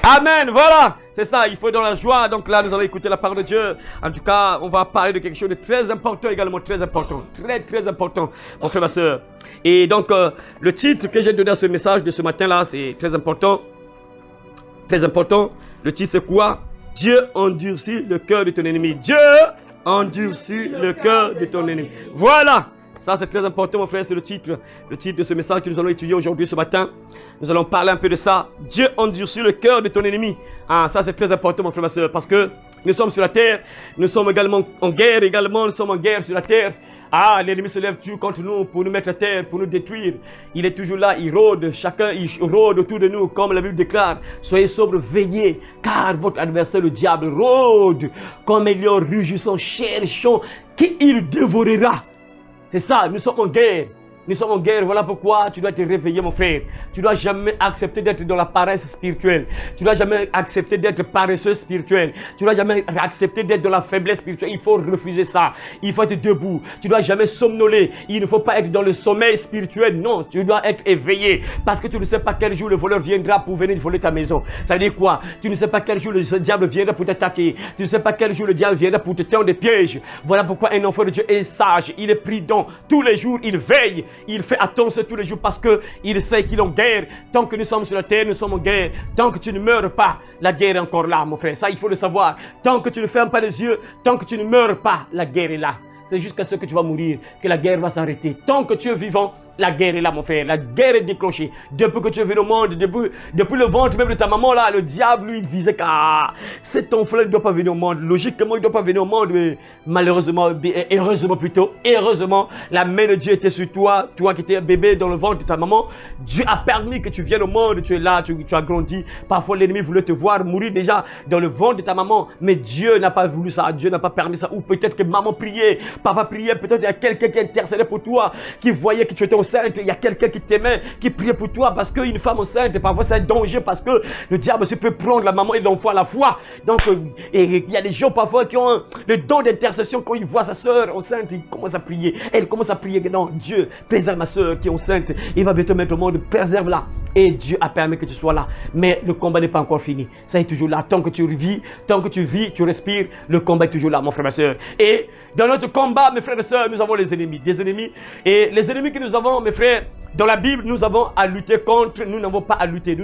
Amen, voilà, c'est ça, il faut être dans la joie. Donc là, nous allons écouter la parole de Dieu. En tout cas, on va parler de quelque chose de très important également, très important, très important, mon frère, ma soeur. Et donc, le titre que j'ai donné à ce message de ce matin-là, c'est très important. Très important. Le titre, c'est quoi? Dieu endurcit le cœur de ton ennemi. Dieu endurcit le cœur de ton ennemi. Voilà. Ça, c'est très important, mon frère, c'est le titre de ce message que nous allons étudier aujourd'hui, ce matin. Nous allons parler un peu de ça. Dieu endurcit le cœur de ton ennemi. Ah, ça, c'est très important, mon frère, ma soeur, parce que nous sommes sur la terre. Nous sommes également en guerre, nous sommes en guerre sur la terre. Ah, l'ennemi se lève toujours contre nous pour nous mettre à terre, pour nous détruire. Il est toujours là, il rôde, il rôde autour de nous, comme la Bible déclare. Soyez sobres, veillez, car votre adversaire, le diable, rôde comme un lion rugissant, cherchant qui il dévorera. C'est ça, nous sommes en guerre. Nous sommes en guerre, voilà pourquoi tu dois te réveiller, mon frère. Tu ne dois jamais accepter d'être dans la paresse spirituelle. Tu ne dois jamais accepter d'être paresseux spirituel. Tu ne dois jamais accepter d'être dans la faiblesse spirituelle. Il faut refuser ça. Il faut être debout. Tu ne dois jamais somnoler. Il ne faut pas être dans le sommeil spirituel. Non, tu dois être éveillé. Parce que tu ne sais pas quel jour le voleur viendra pour venir voler ta maison. Ça veut dire quoi? Tu ne sais pas quel jour le diable viendra pour t'attaquer. Tu ne sais pas quel jour le diable viendra pour te tendre des pièges. Voilà pourquoi un enfant de Dieu est sage. Il est prudent. Tous les jours, il veille. Il fait attention tous les jours parce qu'il sait qu'il est en guerre. Tant que nous sommes sur la terre, nous sommes en guerre. Tant que tu ne meurs pas, la guerre est encore là, mon frère. Ça, il faut le savoir. Tant que tu ne fermes pas les yeux, tant que tu ne meurs pas, la guerre est là. C'est jusqu'à ce que tu vas mourir que la guerre va s'arrêter. Tant que tu es vivant, la guerre est là, mon frère. La guerre est déclenchée. Depuis que tu es venu au monde, depuis le ventre même de ta maman, là, le diable, lui, il visait qu'à cet enfant-là ne doit pas venir au monde. Logiquement, il ne doit pas venir au monde, mais malheureusement, heureusement plutôt, heureusement, la main de Dieu était sur toi, toi qui étais un bébé dans le ventre de ta maman. Dieu a permis que tu viennes au monde, tu es là, tu as grandi. Parfois, l'ennemi voulait te voir mourir déjà dans le ventre de ta maman, mais Dieu n'a pas voulu ça, Dieu n'a pas permis ça. Ou peut-être que maman priait, papa priait, peut-être il y a quelqu'un qui intercédait pour toi, qui voyait que tu étais enceinte. Il y a quelqu'un qui t'aimait, qui priait pour toi parce qu'une femme enceinte, parfois c'est un danger parce que le diable se peut prendre la maman et l'enfant à la fois. Donc, et il y a des gens parfois qui ont le don d'intercession. Quand ils voient sa soeur enceinte, ils commencent à prier. Elle commence à prier que non, Dieu, préserve ma soeur qui est enceinte. Il va bientôt mettre au monde, préserve-la. Et Dieu a permis que tu sois là. Mais le combat n'est pas encore fini. Ça est toujours là. Tant que tu vis, tu respires, le combat est toujours là, mon frère, ma soeur. Et dans notre combat, mes frères et sœurs, nous avons les ennemis. Des ennemis. Et les ennemis que nous avons, mes frères, dans la Bible, nous avons à lutter contre, nous n'avons pas à lutter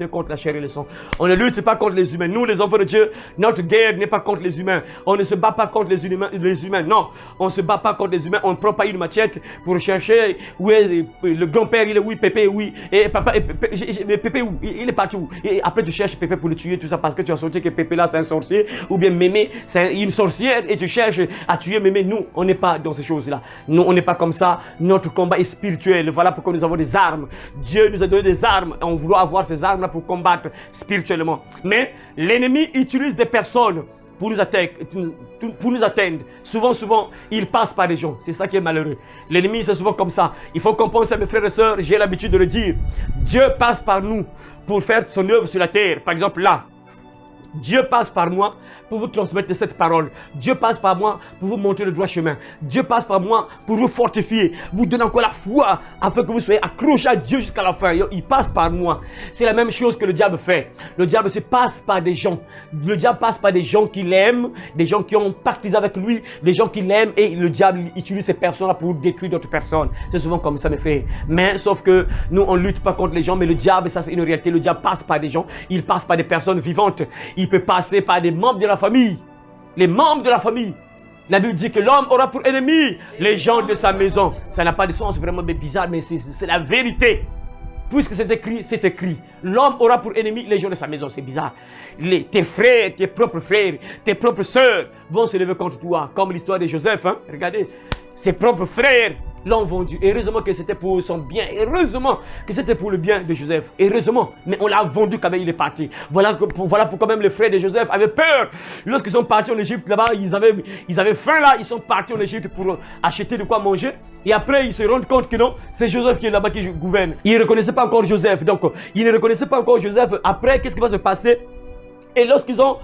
contre la chair et le sang. On ne lutte pas contre les humains. Nous, les enfants de Dieu, notre guerre n'est pas contre les humains. On ne se bat pas contre les humains. Non, on ne se bat pas contre les humains. On ne prend pas une machette pour chercher où est le grand-père, il est où, Pépé, oui. Et papa, mais Pépé où? Il est parti où? Et après, tu cherches Pépé pour le tuer, tout ça, parce que tu as senti que Pépé là, c'est un sorcier. Ou bien Mémé, c'est une sorcière, et tu cherches à tuer Mémé. Nous, on n'est pas dans ces choses-là. Nous, on n'est pas comme ça. Notre combat est spirituel. Voilà pourquoi nous avons des armes. Dieu nous a donné des armes. On doit avoir ces armes-là pour combattre spirituellement. Mais l'ennemi utilise des personnes pour nous atteindre. Souvent, il passe par des gens. C'est ça qui est malheureux. L'ennemi, c'est souvent comme ça. Il faut comprendre ça, mes frères et sœurs. J'ai l'habitude de le dire. Dieu passe par nous pour faire son œuvre sur la terre. Par exemple, là. Dieu passe par moi pour vous transmettre cette parole. Dieu passe par moi pour vous montrer le droit chemin. Dieu passe par moi pour vous fortifier, vous donner encore la foi afin que vous soyez accrochés à Dieu jusqu'à la fin. Il passe par moi. C'est la même chose que le diable fait. Le diable se passe par des gens. Le diable passe par des gens qui l'aiment, des gens qui ont pactisé avec lui, des gens qui l'aiment, et le diable utilise ces personnes-là pour détruire d'autres personnes. C'est souvent comme ça, mes frères. Mais sauf que nous, on ne lutte pas contre les gens, mais le diable, ça c'est une réalité. Le diable passe par des gens, il passe par des personnes vivantes. Il peut passer par des membres de la famille. Les membres de la famille. La Bible dit que l'homme aura pour ennemi les gens de sa maison. Ça n'a pas de sens vraiment bizarre, mais c'est la vérité. Puisque c'est écrit, c'est écrit. L'homme aura pour ennemi les gens de sa maison. C'est bizarre. Tes frères, tes propres frères, tes propres sœurs vont se lever contre toi. Comme l'histoire de Joseph. Hein? Regardez, ses propres frères l'ont vendu. Heureusement que c'était pour son bien. Heureusement que c'était pour le bien de Joseph. Heureusement. Mais on l'a vendu quand même, il est parti. Voilà pourquoi même les frères de Joseph avaient peur. Lorsqu'ils sont partis en Égypte, là-bas, ils avaient faim là. Ils sont partis en Égypte pour acheter de quoi manger. Et après, ils se rendent compte que non, c'est Joseph qui est là-bas qui gouverne. Ils ne reconnaissaient pas encore Joseph. Donc, ils ne reconnaissaient pas encore Joseph. Après, qu'est-ce qui va se passer? Et lorsqu'ils ont...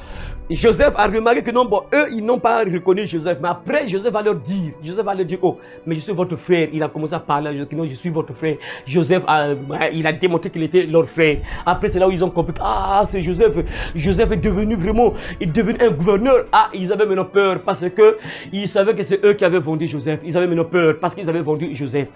Joseph a remarqué que non, bon, eux, ils n'ont pas reconnu Joseph. Mais après, Joseph va leur dire, oh, mais je suis votre frère. Il a commencé à parler, non, je suis votre frère. Joseph, il a démontré qu'il était leur frère. Après, c'est là où ils ont compris, ah, c'est Joseph. Joseph est devenu vraiment, il est devenu un gouverneur. Ah, ils avaient maintenant peur parce que ils savaient que c'est eux qui avaient vendu Joseph. Ils avaient maintenant peur parce qu'ils avaient vendu Joseph.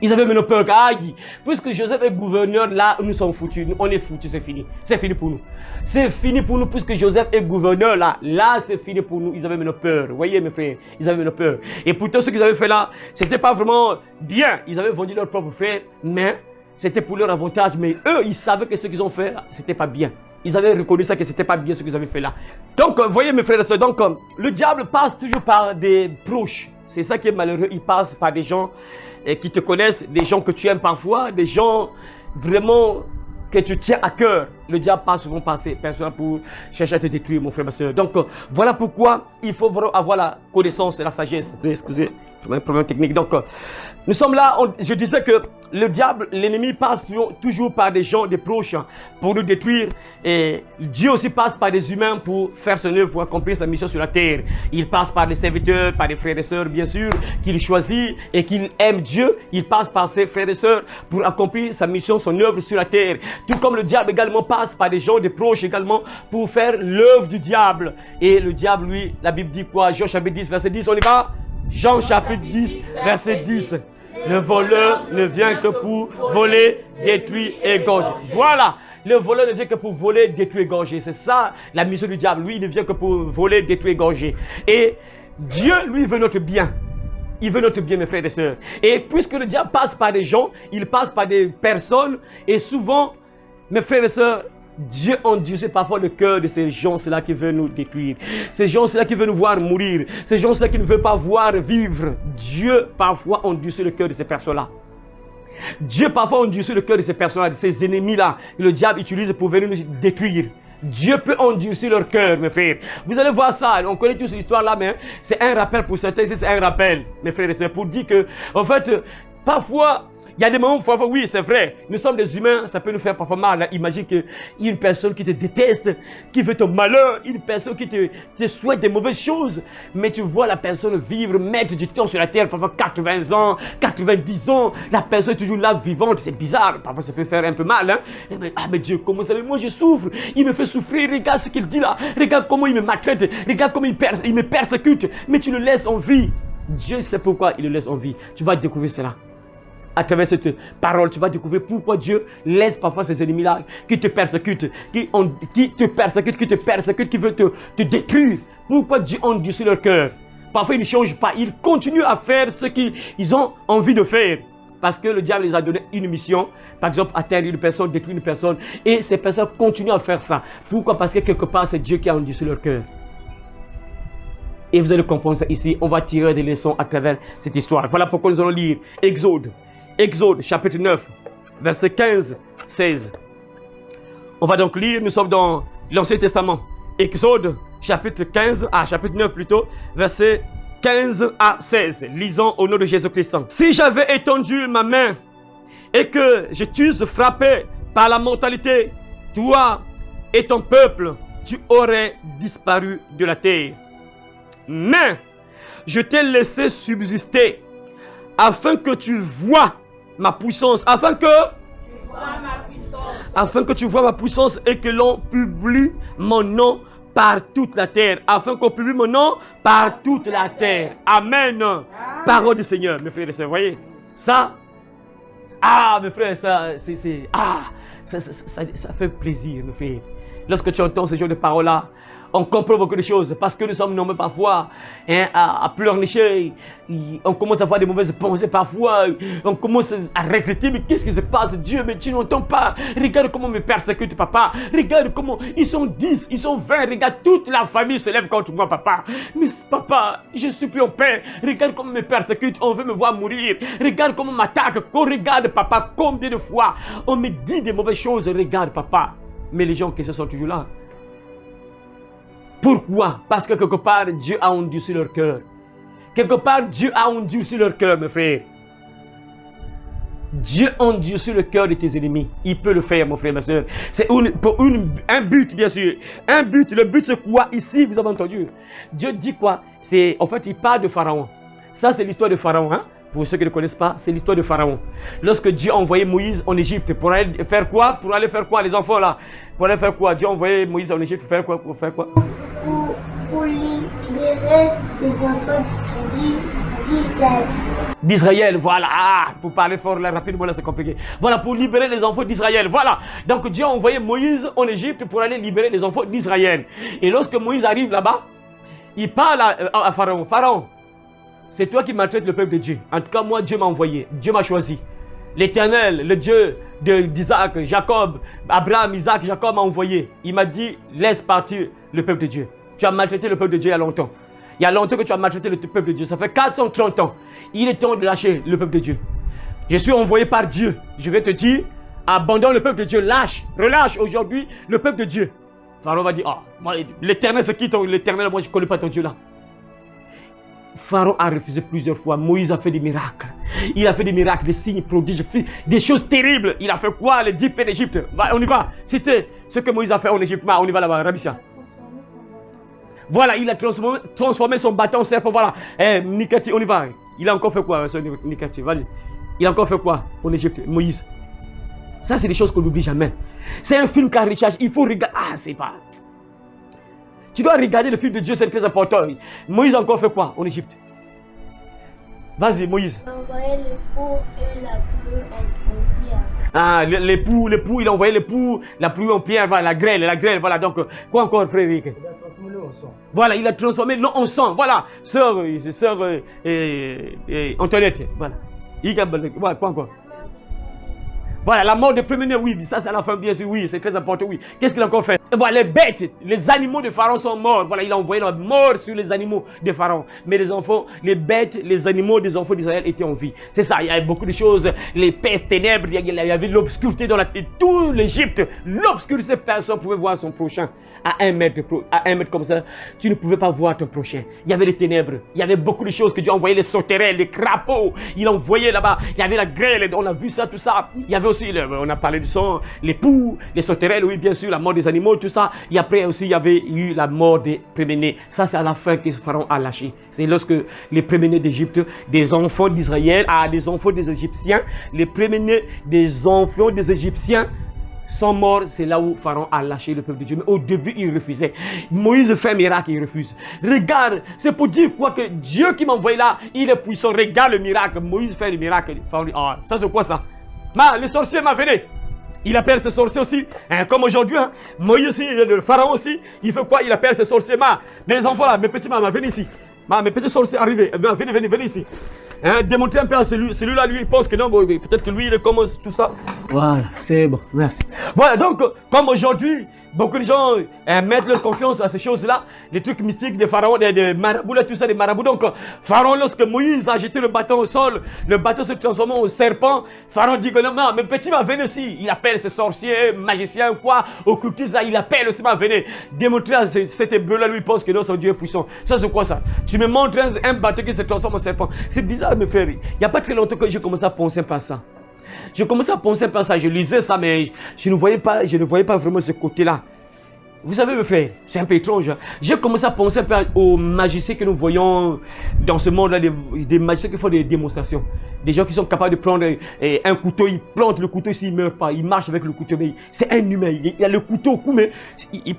Ils avaient maintenant peur, aïe, puisque Joseph est gouverneur, là, nous sommes foutus, on est foutus, c'est fini. C'est fini pour nous. C'est fini pour nous, puisque Joseph est gouverneur, là, c'est fini pour nous. Ils avaient maintenant peur, vous voyez mes frères, ils avaient maintenant peur. Et pourtant, ce qu'ils avaient fait là, c'était pas vraiment bien. Ils avaient vendu leur propre frère, mais c'était pour leur avantage. Mais eux, ils savaient que ce qu'ils ont fait, c'était pas bien. Ils avaient reconnu ça, que c'était pas bien ce qu'ils avaient fait là. Donc, vous voyez mes frères et sœurs, donc, le diable passe toujours par des proches. C'est ça qui est malheureux, il passe par des gens qui te connaissent, des gens que tu aimes parfois, des gens vraiment que tu tiens à cœur. Le diable passe souvent par ces personnes pour chercher à te détruire, mon frère, ma soeur. Donc, voilà pourquoi il faut avoir la connaissance et la sagesse. Excusez, j'ai un problème technique. Donc, nous sommes là, je disais que le diable, l'ennemi passe toujours par des gens, des proches pour nous détruire. Et Dieu aussi passe par des humains pour faire son œuvre, pour accomplir sa mission sur la terre. Il passe par des serviteurs, par des frères et sœurs, bien sûr, qu'il choisit et qu'il aime Dieu. Il passe par ses frères et sœurs pour accomplir sa mission, son œuvre sur la terre. Tout comme le diable également passe par des gens, des proches également, pour faire l'œuvre du diable. Et le diable, lui, la Bible dit quoi? Jean chapitre 10, verset 10, on y va? Jean chapitre 10, verset 10. Le voleur ne vient que pour voler, détruire et égorger. Voilà, le voleur ne vient que pour voler, détruire et égorger. C'est ça la mission du diable. Lui, il ne vient que pour voler, détruire et égorger. Et Dieu, lui, veut notre bien. Il veut notre bien, mes frères et sœurs. Et puisque le diable passe par des gens, il passe par des personnes. Et souvent, mes frères et sœurs, Dieu endurcit parfois le cœur de ces gens-là qui veulent nous détruire. Ces gens-là qui veulent nous voir mourir. Ces gens-là qui ne veulent pas voir vivre. Dieu parfois endurcit le cœur de ces personnes-là. Dieu parfois endurcit le cœur de ces personnes-là, de ces ennemis-là que le diable utilise pour venir nous détruire. Dieu peut endurcir leur cœur, mes frères. Vous allez voir ça, on connaît toute cette histoire-là, mais c'est un rappel pour certains, c'est un rappel, mes frères et sœurs, pour dire que, en fait, parfois, il y a des moments où, parfois, oui, c'est vrai, nous sommes des humains, ça peut nous faire parfois mal. Imagine qu'il y a une personne qui te déteste, qui veut ton malheur, une personne qui te souhaite des mauvaises choses, mais tu vois la personne vivre, mettre du temps sur la terre, parfois 80 ans, 90 ans, la personne est toujours là, vivante, c'est bizarre, parfois ça peut faire un peu mal, hein. Ah mais Dieu, comment ça, moi je souffre, il me fait souffrir, regarde ce qu'il dit là, regarde comment il me maltraite, regarde comment il me persécute, mais tu le laisses en vie. Dieu sait pourquoi il le laisse en vie, tu vas découvrir cela. À travers cette parole, tu vas découvrir pourquoi Dieu laisse parfois ces ennemis-là qui te persécutent, qui veulent te détruire. Pourquoi Dieu endurcit leur cœur. Parfois, ils ne changent pas. Ils continuent à faire ce qu'ils ont envie de faire. Parce que le diable les a donné une mission. Par exemple, atteindre une personne, détruire une personne. Et ces personnes continuent à faire ça. Pourquoi? Parce que quelque part, c'est Dieu qui a endurci leur cœur. Et vous allez comprendre ça ici. On va tirer des leçons à travers cette histoire. Voilà pourquoi nous allons lire Exode, chapitre 9, verset 15, 16. On va donc lire, nous sommes dans l'Ancien Testament. Exode, chapitre 9 plutôt, verset 15 à 16. Lisons au nom de Jésus-Christ. Si j'avais étendu ma main et que je t'eusse frappé par la mortalité, toi et ton peuple, tu aurais disparu de la terre. Mais je t'ai laissé subsister afin que tu vois ma puissance, afin que tu vois ma puissance et que l'on publie mon nom par toute la terre, afin qu'on publie mon nom par toute la terre. Amen. Parole du Seigneur, mes frères et sœurs, voyez ça. Mes frères, ça fait plaisir, mes frères. Lorsque tu entends ce genre de paroles-là, on comprend beaucoup de choses parce que nous sommes nombreux parfois à pleurnicher. On commence à avoir des mauvaises pensées parfois. On commence à regretter. Mais qu'est-ce qui se passe, Dieu? Mais tu n'entends pas. Regarde comment me persécute, papa. Regarde comment ils sont 10, ils sont 20. Regarde, toute la famille se lève contre moi, papa. Mais papa, je suis plus en paix. Regarde comment me persécute. On veut me voir mourir. Regarde comment on m'attaque. Regarde, papa, combien de fois on me dit des mauvaises choses. Regarde, papa. Mais les gens qui sont toujours là. Pourquoi? Parce que quelque part, Dieu a endurci leur cœur. Quelque part, Dieu a endurci leur cœur, mes frères. Dieu endurcit le cœur de tes ennemis. Il peut le faire, mon frère, ma soeur. C'est pour un but, bien sûr. Un but. Le but, c'est quoi? Ici, vous avez entendu. Dieu dit quoi? En fait, il parle de Pharaon. Ça, c'est l'histoire de Pharaon. Hein? Pour ceux qui ne connaissent pas, c'est l'histoire de Pharaon. Lorsque Dieu a envoyé Moïse en Égypte pour aller faire quoi? Pour aller faire quoi, les enfants là? Pour aller faire quoi? Dieu a envoyé Moïse en Égypte pour faire quoi? Pour faire quoi? Pour libérer les enfants d'Israël. D'Israël, voilà. Ah, pour parler fort là, rapidement là, c'est compliqué. Voilà, pour libérer les enfants d'Israël. Voilà. Donc Dieu a envoyé Moïse en Égypte pour aller libérer les enfants d'Israël. Et lorsque Moïse arrive là-bas, il parle à Pharaon. Pharaon, c'est toi qui maltraites le peuple de Dieu. En tout cas, moi, Dieu m'a envoyé. Dieu m'a choisi. L'Éternel, le Dieu d'Isaac, Jacob, Abraham, Isaac, Jacob m'a envoyé. Il m'a dit, laisse partir le peuple de Dieu. Tu as maltraité le peuple de Dieu il y a longtemps. Il y a longtemps que tu as maltraité le peuple de Dieu. Ça fait 430 ans. Il est temps de lâcher le peuple de Dieu. Je suis envoyé par Dieu. Je vais te dire, abandonne le peuple de Dieu. Lâche, relâche aujourd'hui le peuple de Dieu. Pharaon va dire, oh, l'Éternel, c'est qui l'Éternel? Moi, je ne connais pas ton Dieu là. Pharaon a refusé plusieurs fois. Moïse a fait des miracles. Il a fait des miracles, des signes, prodiges, des choses terribles. Il a fait quoi? Les 10 plaies d'Égypte. On y va. C'était ce que Moïse a fait en Égypte. On y va là-bas, Rabissia. Voilà, il a transformé son bâton en serpent. Voilà. Nikati, on y va. Il a encore fait quoi, Nikati? Vas-y. Il a encore fait quoi en Égypte, Moïse? Ça, c'est des choses qu'on n'oublie jamais. C'est un film car Richard, il faut regarder. Ah, c'est pas. Tu dois regarder le film de Dieu, c'est très important. Moïse a encore fait quoi en Égypte? Vas-y, Moïse. Il a envoyé l'époux et la pluie en pierre. Ah, l'époux, il a envoyé l'époux, la pluie en pierre, voilà, la grêle, voilà. Donc, quoi encore, Frédéric? Il a transformé l'eau en sang. Voilà, il a transformé l'eau en sang. Voilà, sœur Antoinette, voilà. Voilà, quoi encore? Voilà, la mort des premiers-nés, oui, ça c'est à la fin, bien sûr, oui, c'est très important, oui. Qu'est-ce qu'il a encore fait? Voilà, les bêtes, les animaux de Pharaon sont morts. Voilà, il a envoyé la mort sur les animaux de Pharaon. Mais les enfants, les bêtes, les animaux des enfants d'Israël étaient en vie. C'est ça, il y avait beaucoup de choses, les pestes, ténèbres, il y avait l'obscurité dans tout l'Égypte. L'obscurité, personne ne pouvait voir son prochain. À 1 mètre comme ça, tu ne pouvais pas voir ton prochain. Il y avait les ténèbres, il y avait beaucoup de choses que Dieu a envoyé, les sauterelles, les crapauds. Il a envoyé là-bas, il y avait la grêle, on a vu ça, tout ça. Il y avait aussi, on a parlé du sang, les poux, les sauterelles, oui, bien sûr, la mort des animaux, tout ça. Et après aussi, il y avait eu la mort des premiers-nés. Ça, c'est à la fin que Pharaon a lâché. C'est lorsque les premiers-nés d'Égypte, des enfants d'Israël, des enfants des Égyptiens, les premiers-nés des enfants des Égyptiens sont morts, c'est là où Pharaon a lâché le peuple de Dieu. Mais au début, il refusait. Moïse fait un miracle, il refuse. Regarde, c'est pour dire quoi? Que Dieu qui m'a envoyé là, il est puissant. Regarde le miracle. Moïse fait le miracle. Pharaon dit, ça c'est quoi ça? Le sorcier m'a venu. Il appelle ce sorcier aussi, comme aujourd'hui. Moïse aussi, le Pharaon aussi, il fait quoi? Il appelle ce sorcier. Mes enfants là, mes petits venez ici. Mes petits sorciers arrivés, venez ici. Démontrer un peu à celui-là, lui, il pense que non, peut-être que lui, il commence tout ça. Voilà, c'est bon, merci. Voilà, donc, comme aujourd'hui, beaucoup de gens mettent leur confiance à ces choses-là, les trucs mystiques des pharaons, des marabouts, là, tout ça, des marabouts. Donc, Pharaon, lorsque Moïse a jeté le bâton au sol, le bâton se transforme en serpent. Pharaon dit que non, mais petit venez aussi. Il appelle ses sorciers, magiciens, quoi, occultistes, là, il appelle aussi venez. Démontrer à cet hébreu-là, lui, il pense que non, son Dieu est puissant. Ça, c'est quoi ça? Tu me montres un bâton qui se transforme en serpent. C'est bizarre, mes frères. Il n'y a pas très longtemps que j'ai commencé à penser par ça. Je commençais à penser par ça, je lisais ça, mais je ne voyais pas vraiment ce côté-là. Vous savez, mes frères, c'est un peu étrange. J'ai commencé à penser aux magiciens que nous voyons dans ce monde-là, des magiciens qui font des démonstrations. Des gens qui sont capables de prendre un couteau, ils plantent le couteau, s'ils ne meurent pas, ils marchent avec le couteau, mais c'est un humain. Il a le couteau au cou, mais il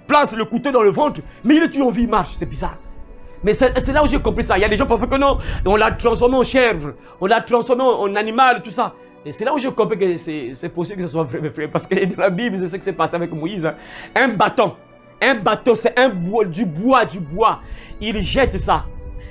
place le couteau dans le ventre, mais il est toujours en vie, il marche, c'est bizarre. Mais c'est là où j'ai compris ça. Il y a des gens qui pensent que non, on l'a transformé en chèvre, on l'a transformé en animal, tout ça. Et c'est là où j'ai compris que c'est possible que ce soit vrai, mes frères. Parce que dans la Bible, c'est ce qui s'est passé avec Moïse. Un bâton, c'est du bois. Il jette ça.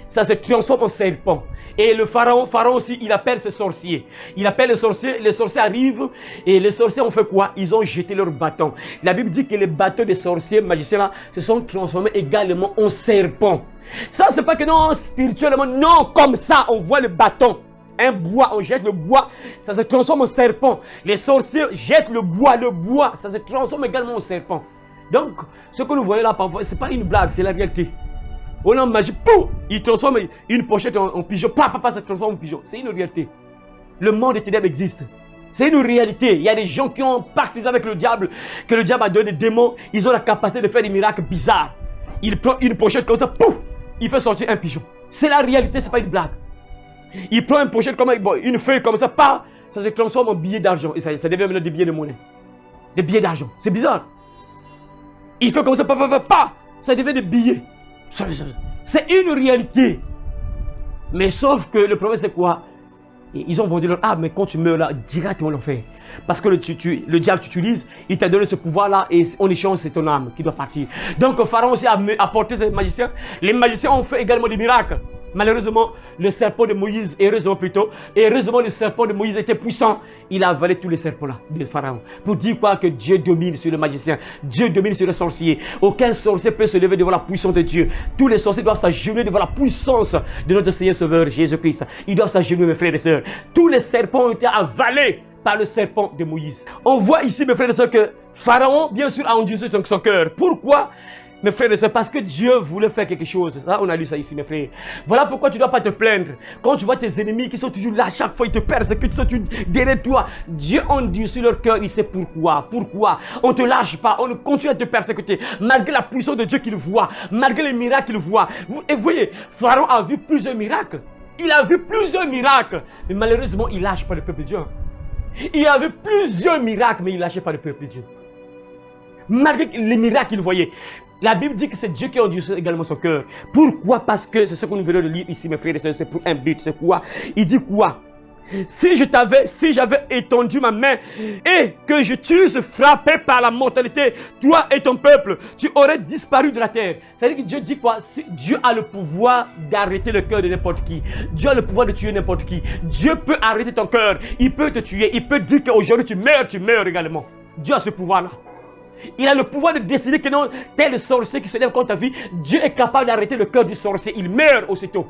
Ça se transforme en serpent. Et le pharaon aussi, il appelle ses sorciers. Il appelle les sorciers arrivent. Et les sorciers ont fait quoi? Ils ont jeté leur bâton. La Bible dit que les bâtons des sorciers, magiciens là, se sont transformés également en serpents. Ça, c'est pas que non, spirituellement, non, comme ça, on voit le bâton. Un bois, on jette le bois, ça se transforme en serpent. Les sorciers jettent le bois, ça se transforme également en serpent. Donc, ce que nous voyons là, parfois, ce n'est pas une blague, c'est la réalité. On a magie, pouf, il transforme une pochette en pigeon, ça se transforme en pigeon. C'est une réalité. le monde des ténèbres existe. C'est une réalité. Il y a des gens qui ont pactisé avec le diable, que le diable a donné des démons. Ils ont la capacité de faire des miracles bizarres. Il prend une pochette comme ça, pouf, il fait sortir un pigeon. C'est la réalité, c'est pas une blague. Il prend une pochette comme une feuille comme ça, pas, ça se transforme en billet d'argent. Et ça devient maintenant des billets de monnaie. Des billets d'argent. C'est bizarre. Il fait comme ça, pas, ça devient des billets. C'est une réalité. Mais sauf que le problème c'est quoi? Et ils ont vendu leur âme, mais quand tu meurs là, directement l'enfer. Parce que le diable t'utilise, il t'a donné ce pouvoir-là et en échange, c'est ton âme qui doit partir. Donc Pharaon aussi a apporté ses magiciens. Les magiciens ont fait également des miracles. Malheureusement, le serpent de Moïse, heureusement le serpent de Moïse était puissant. Il a avalé tous les serpents-là de Pharaon. Pour dire quoi? Que Dieu domine sur le magicien. Dieu domine sur le sorcier. Aucun sorcier peut se lever devant la puissance de Dieu. Tous les sorciers doivent s'agenouiller devant la puissance de notre Seigneur Sauveur Jésus-Christ. Ils doivent s'agenouiller, mes frères et sœurs. Tous les serpents ont été avalés par le serpent de Moïse. On voit ici, mes frères et sœurs, que Pharaon, bien sûr, a endurci son cœur. Pourquoi? Mes frères et sœurs, parce que Dieu voulait faire quelque chose. Ça, on a lu ça ici, mes frères. Voilà pourquoi tu ne dois pas te plaindre. Quand tu vois tes ennemis qui sont toujours là, chaque fois ils te persécutent, ils sont toujours derrière toi. Dieu endurcit leur cœur, il sait pourquoi. Pourquoi? On ne te lâche pas, on continue à te persécuter. Malgré la puissance de Dieu qu'il voit, malgré les miracles qu'il voit. Et vous voyez, Pharaon a vu plusieurs miracles. Il a vu plusieurs miracles. Mais malheureusement, il ne lâche pas le peuple de Dieu. Il a vu plusieurs miracles, mais il ne lâchait pas le peuple de Dieu. Malgré les miracles qu'il voyait. La Bible dit que c'est Dieu qui a endurci également son cœur. Pourquoi? Parce que c'est ce que nous venons de lire ici, mes frères et sœurs, c'est pour un but. C'est quoi? Il dit quoi? Si j'avais étendu ma main et que je t'eusse frappé par la mortalité, toi et ton peuple, tu aurais disparu de la terre. C'est-à-dire que Dieu dit quoi? Dieu a le pouvoir d'arrêter le cœur de n'importe qui. Dieu a le pouvoir de tuer n'importe qui. Dieu peut arrêter ton cœur. Il peut te tuer. Il peut dire qu'aujourd'hui tu meurs également. Dieu a ce pouvoir-là. Il a le pouvoir de décider que non, tel sorcier qui se lève contre ta vie, Dieu est capable d'arrêter le cœur du sorcier. Il meurt aussitôt.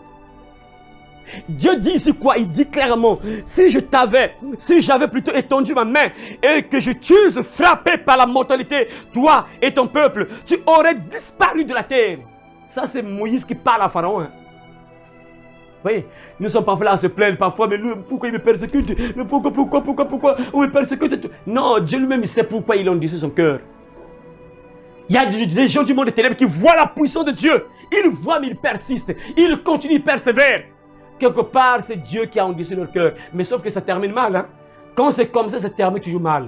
Dieu dit ici quoi? Il dit clairement, si j'avais plutôt étendu ma main et que je t'eusse frappé par la mortalité, toi et ton peuple, tu aurais disparu de la terre. Ça c'est Moïse qui parle à Pharaon. Hein. Vous voyez, nous sommes parfois là à se plaindre parfois, mais lui, pourquoi il me persécute? Mais pourquoi on me persécute? Non, Dieu lui-même il sait pourquoi il a endurci son cœur. Il y a des gens du monde des ténèbres qui voient la puissance de Dieu. Ils voient, mais ils persistent. Ils continuent, ils persévèrent. Quelque part, c'est Dieu qui a endurci leur cœur. Mais sauf que ça termine mal. Hein? Quand c'est comme ça termine toujours mal.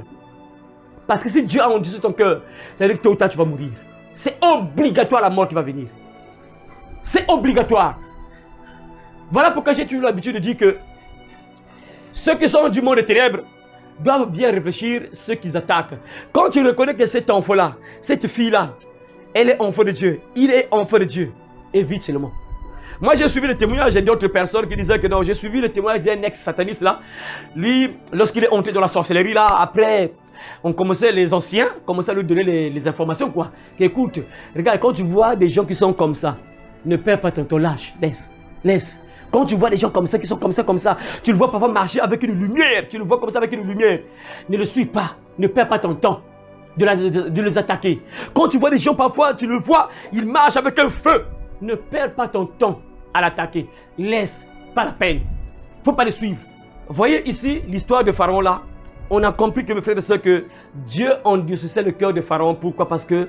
Parce que si Dieu a endurci ton cœur, ça veut dire que tôt ou tard, tu vas mourir. C'est obligatoire la mort qui va venir. C'est obligatoire. Voilà pourquoi j'ai toujours l'habitude de dire que ceux qui sont du monde des ténèbres doivent bien réfléchir ce qu'ils attaquent. Quand tu reconnais que cet enfant-là, cette fille-là, elle est enfant de Dieu, il est enfant de Dieu, évite seulement. Moi, j'ai suivi le témoignage d'autres personnes qui disaient que non, j'ai suivi le témoignage d'un ex-sataniste là. Lui, lorsqu'il est entré dans la sorcellerie là, après, les anciens commençaient à lui donner les informations quoi. Écoute, regarde, quand tu vois des gens qui sont comme ça, ne perds pas ton temps, lâche, laisse. Quand tu vois des gens comme ça, qui sont comme ça, tu le vois parfois marcher avec une lumière, ne le suis pas, ne perds pas ton temps de les attaquer. Quand tu vois des gens parfois, tu le vois, ils marchent avec un feu, ne perds pas ton temps à l'attaquer, laisse, pas la peine, il ne faut pas les suivre. Voyez ici l'histoire de Pharaon là, on a compris que mes frères et sœurs que Dieu endurcissait le cœur de Pharaon. Pourquoi? Parce que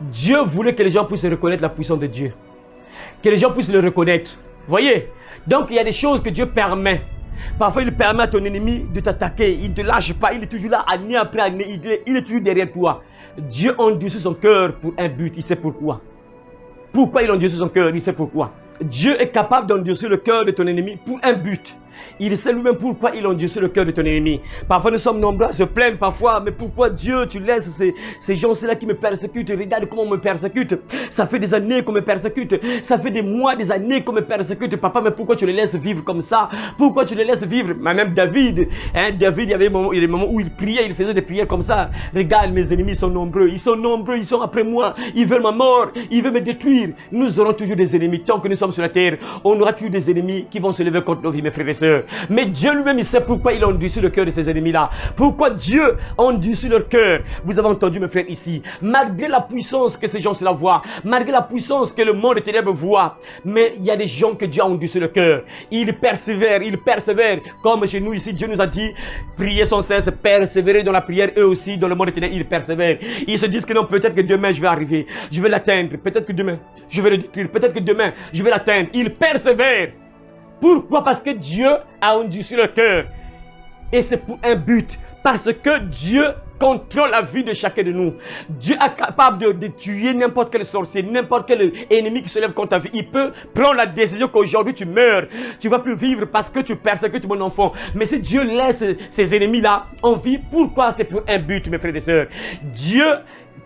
Dieu voulait que les gens puissent reconnaître la puissance de Dieu, que les gens puissent le reconnaître. Voyez, donc il y a des choses que Dieu permet. Parfois il permet à ton ennemi de t'attaquer. Il ne te lâche pas, il est toujours là année après année, il est toujours derrière toi. Dieu endurcit son cœur pour un but, il sait pourquoi. Pourquoi il endurcit son cœur? Il sait pourquoi. Dieu est capable d'endurcir le cœur de ton ennemi pour un but. Il sait lui-même pourquoi il endurcit le cœur de ton ennemi. Parfois nous sommes nombreux à se plaindre parfois. Mais pourquoi Dieu tu laisses ces gens-là qui me persécutent? Regarde comment on me persécute. Ça fait des années qu'on me persécute. Ça fait des mois, des années qu'on me persécute. Papa, mais pourquoi tu les laisses vivre comme ça? Pourquoi tu les laisses vivre? Même David, David, il y avait des moments où il priait, il faisait des prières comme ça. Regarde, mes ennemis sont nombreux, ils sont après moi. Ils veulent ma mort, ils veulent me détruire. Nous aurons toujours des ennemis. Tant que nous sommes sur la terre, on aura toujours des ennemis qui vont se lever contre nos vies, mes frères et sœurs. sœurs. Mais Dieu lui-même, il sait pourquoi il a endurci le cœur de ses ennemis-là. Pourquoi Dieu a endurci leur cœur. Vous avez entendu, mes frères, ici. Malgré la puissance que ces gens-là voient, malgré la puissance que le monde des ténèbres voit, mais il y a des gens que Dieu a endurci le cœur. Ils persévèrent. Comme chez nous ici, Dieu nous a dit, priez sans cesse, persévérer dans la prière. Eux aussi, dans le monde des ténèbres, ils persévèrent. Ils se disent que non, peut-être que demain je vais arriver, je vais l'atteindre. Peut-être que demain je vais le détruire. Peut-être que demain je vais l'atteindre. Ils persévèrent. Pourquoi? Parce que Dieu a endurci le cœur. Et c'est pour un but. Parce que Dieu contrôle la vie de chacun de nous. Dieu est capable de tuer n'importe quel sorcier, n'importe quel ennemi qui se lève contre ta vie. Il peut prendre la décision qu'aujourd'hui tu meurs. Tu ne vas plus vivre parce que tu persécutes mon enfant. Mais si Dieu laisse ces ennemis-là en vie, pourquoi? C'est pour un but, mes frères et sœurs. Dieu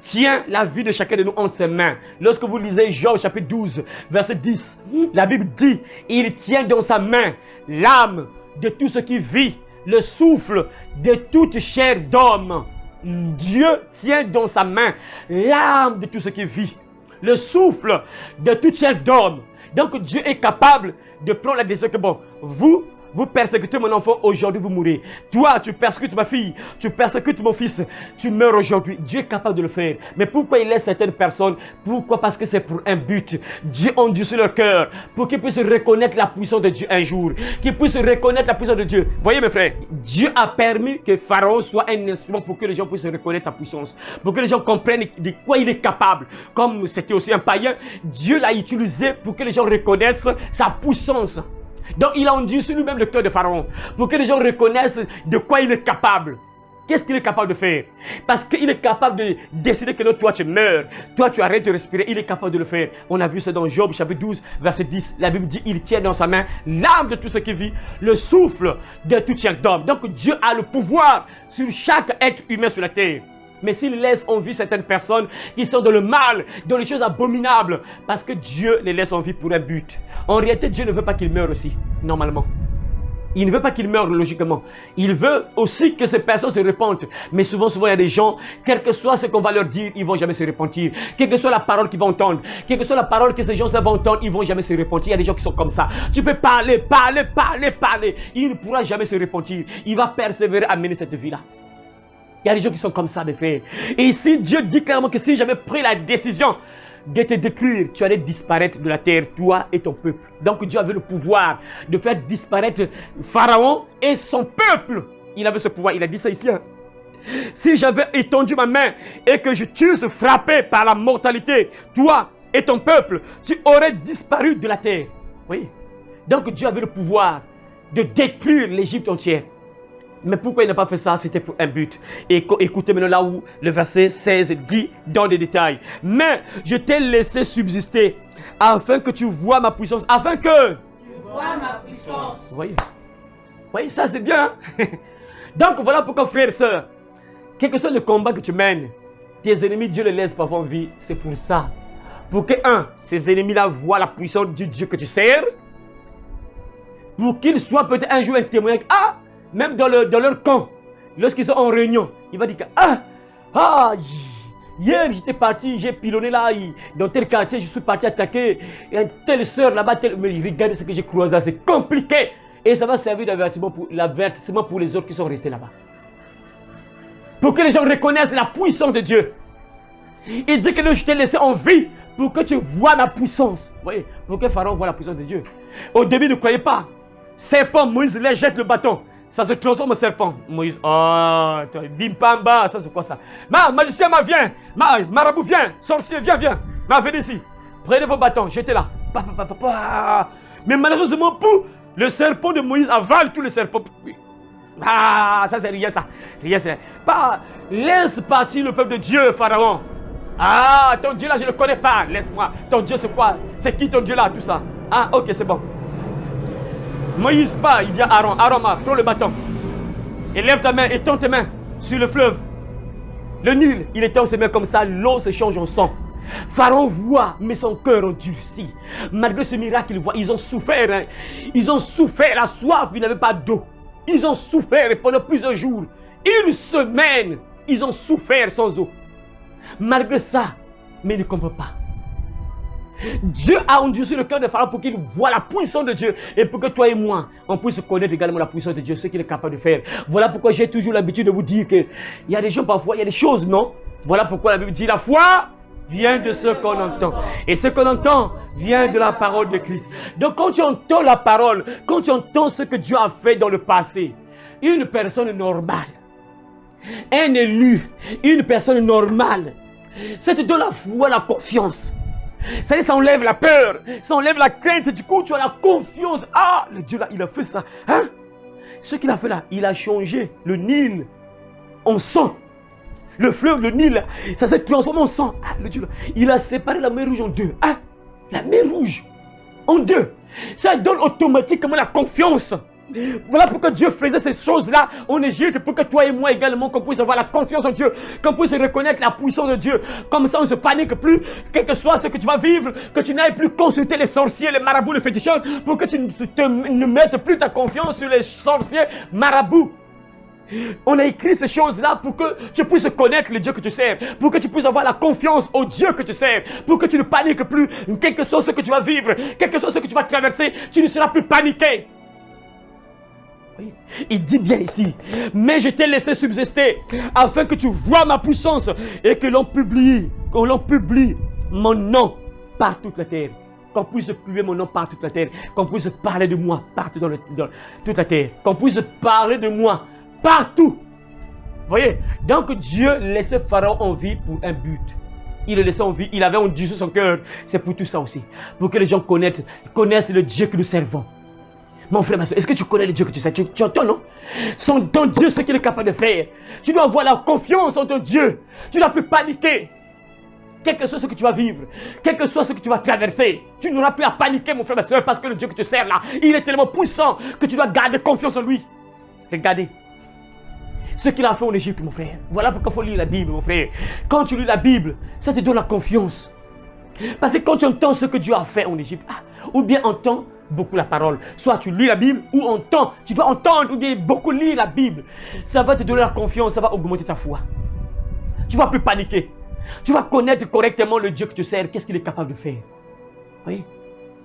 tient la vie de chacun de nous entre ses mains. Lorsque vous lisez Job chapitre 12, verset 10, la Bible dit, il tient dans sa main l'âme de tout ce qui vit, le souffle de toute chair d'homme. Dieu tient dans sa main l'âme de tout ce qui vit, le souffle de toute chair d'homme. Donc Dieu est capable de prendre la décision que bon, vous persécutez mon enfant, aujourd'hui vous mourrez. Toi, tu persécutes ma fille, tu persécutes mon fils, tu meurs aujourd'hui. Dieu est capable de le faire. Mais pourquoi il laisse certaines personnes? Pourquoi? Parce que c'est pour un but. Dieu endurcit leur cœur pour qu'ils puissent reconnaître la puissance de Dieu un jour. Qu'ils puissent reconnaître la puissance de Dieu. Voyez mes frères, Dieu a permis que Pharaon soit un instrument pour que les gens puissent reconnaître sa puissance. Pour que les gens comprennent de quoi il est capable. Comme c'était aussi un païen, Dieu l'a utilisé pour que les gens reconnaissent sa puissance. Donc il a endurci lui-même le cœur de Pharaon pour que les gens reconnaissent de quoi il est capable. Qu'est-ce qu'il est capable de faire? Parce qu'il est capable de décider que non, toi tu meurs, toi tu arrêtes de respirer, il est capable de le faire. On a vu ça dans Job chapitre 12 verset 10. La Bible dit, il tient dans sa main l'âme de tout ce qui vit, le souffle de toute chair d'homme. Donc Dieu a le pouvoir sur chaque être humain sur la terre. Mais s'il laisse en vie certaines personnes qui sont dans le mal, dans les choses abominables, parce que Dieu les laisse en vie pour un but. En réalité, Dieu ne veut pas qu'ils meurent aussi, normalement. Il ne veut pas qu'ils meurent logiquement. Il veut aussi que ces personnes se repentent. Mais souvent, il y a des gens, quel que soit ce qu'on va leur dire, ils ne vont jamais se repentir. Quelle que soit la parole qu'ils vont entendre, quelle que soit la parole que ces gens-là vont entendre, ils ne vont jamais se repentir. Il y a des gens qui sont comme ça. Tu peux parler. Il ne pourra jamais se repentir. Il va persévérer à mener cette vie-là. Il y a des gens qui sont comme ça, mes frères. Et ici, Dieu dit clairement que si j'avais pris la décision de te détruire, tu allais disparaître de la terre, toi et ton peuple. Donc Dieu avait le pouvoir de faire disparaître Pharaon et son peuple. Il avait ce pouvoir, il a dit ça ici. Si j'avais étendu ma main et que je t'eusse frappé par la mortalité, toi et ton peuple, tu aurais disparu de la terre. Oui. Donc Dieu avait le pouvoir de détruire l'Égypte entière. Mais pourquoi il n'a pas fait ça? C'était pour un but. Et écoutez maintenant là où le verset 16 dit dans les détails. Mais je t'ai laissé subsister afin que tu vois ma puissance. Afin que tu vois ma puissance. Vous voyez, ça c'est bien. Donc voilà pourquoi, frères et sœurs, quel que soit le combat que tu mènes, tes ennemis, Dieu les laisse parfois en vie. C'est pour ça. Pour que, ces ennemis-là voient la puissance du Dieu que tu sers. Pour qu'ils soient peut-être un jour un témoin. Même dans leur camp, lorsqu'ils sont en réunion, il va dire que hier j'étais parti, j'ai pilonné là, dans tel quartier, je suis parti attaquer, il y a telle soeur là-bas, mais regardez ce que j'ai croisé, c'est compliqué. Et ça va servir d'avertissement pour les autres qui sont restés là-bas. Pour que les gens reconnaissent la puissance de Dieu. Il dit que je t'ai laissé en vie pour que tu vois ma puissance. Vous voyez, pour que Pharaon voit la puissance de Dieu. Au début, ne croyez pas. Serpent, Moïse les jette le bâton. Ça se transforme en serpent. Moïse, bim pamba, ça c'est quoi ça? Magicien, viens. Marabout, viens. Sorcier, viens. Venez ici. Prenez vos bâtons, jetez là. Mais malheureusement, le serpent de Moïse avale tous les serpents. Ça c'est rien ça. Laisse partir le peuple de Dieu, Pharaon. Ton Dieu là, je ne le connais pas. Laisse-moi. Ton Dieu c'est quoi? C'est qui ton Dieu là, tout ça? Ok, c'est bon. Moïse part, il dit à Aaron, prends le bâton. Et lève ta main et tends tes mains sur le fleuve. Le Nil, il étend ses mains comme ça, l'eau se change en sang. Pharaon voit, mais son cœur endurci. Malgré ce miracle, il voit, ils ont souffert. Ils ont souffert la soif, ils n'avaient pas d'eau. Ils ont souffert pendant plusieurs jours. Une semaine, ils ont souffert sans eau. Malgré ça, mais il ne comprend pas. Dieu a endurci le cœur de Pharaon pour qu'il voie la puissance de Dieu et pour que toi et moi, on puisse connaître également la puissance de Dieu, ce qu'il est capable de faire. Voilà pourquoi j'ai toujours l'habitude de vous dire qu'il y a des gens parfois, il y a des choses, non? Voilà pourquoi la Bible dit la foi vient de ce qu'on entend. Et ce qu'on entend vient de la parole de Christ. Donc quand tu entends la parole, quand tu entends ce que Dieu a fait dans le passé, une personne normale, un élu, une personne normale, ça te donne la foi, la confiance. Ça enlève la peur, ça enlève la crainte. Du coup, tu as la confiance. Ah, le Dieu là, il a fait ça. Hein? Ce qu'il a fait là, il a changé le Nil en sang. Le fleuve, le Nil, ça s'est transformé en sang. Ah, le Dieu là, il a séparé la mer Rouge en deux. Ah, la mer Rouge en deux. Ça donne automatiquement la confiance. Voilà pourquoi Dieu faisait ces choses-là en Égypte, pour que toi et moi également, qu'on puisse avoir la confiance en Dieu, qu'on puisse reconnaître la puissance de Dieu. Comme ça, on ne se panique plus, quel que soit ce que tu vas vivre, que tu n'ailles plus consulter les sorciers, les marabouts, les féticheurs, pour que tu ne mettes plus ta confiance sur les sorciers, marabouts. On a écrit ces choses-là pour que tu puisses connaître le Dieu que tu sers, pour que tu puisses avoir la confiance au Dieu que tu sers, pour que tu ne paniques plus, quel que soit ce que tu vas vivre, quel que soit ce que tu vas traverser, tu ne seras plus paniqué. Oui. Il dit bien ici, mais je t'ai laissé subsister afin que tu vois ma puissance et que l'on publie mon nom par toute la terre. Qu'on puisse publier mon nom par toute la terre, qu'on puisse parler de moi partout dans toute la terre, qu'on puisse parler de moi partout. Vous voyez, donc Dieu laissait Pharaon en vie pour un but. Il le laissait en vie, il avait endurci son cœur. C'est pour tout ça aussi, pour que les gens connaissent le Dieu que nous servons. Mon frère, ma soeur, est-ce que tu connais le Dieu que tu sais? Tu entends, non? Ton Dieu, ce qu'il est capable de faire. Tu dois avoir la confiance en ton Dieu. Tu ne dois plus paniquer. Quel que soit ce que tu vas vivre, quel que soit ce que tu vas traverser, tu n'auras plus à paniquer, mon frère, ma soeur, parce que le Dieu que tu sers là, il est tellement puissant que tu dois garder confiance en lui. Regardez ce qu'il a fait en Égypte, mon frère. Voilà pourquoi il faut lire la Bible, mon frère. Quand tu lis la Bible, ça te donne la confiance. Parce que quand tu entends ce que Dieu a fait en Égypte, ou bien entends beaucoup la parole, soit tu lis la Bible ou entends, tu dois entendre ou bien beaucoup lire la Bible, ça va te donner la confiance, ça va augmenter ta foi. Tu ne vas plus paniquer, tu vas connaître correctement le Dieu que tu sers, qu'est-ce qu'il est capable de faire. Oui.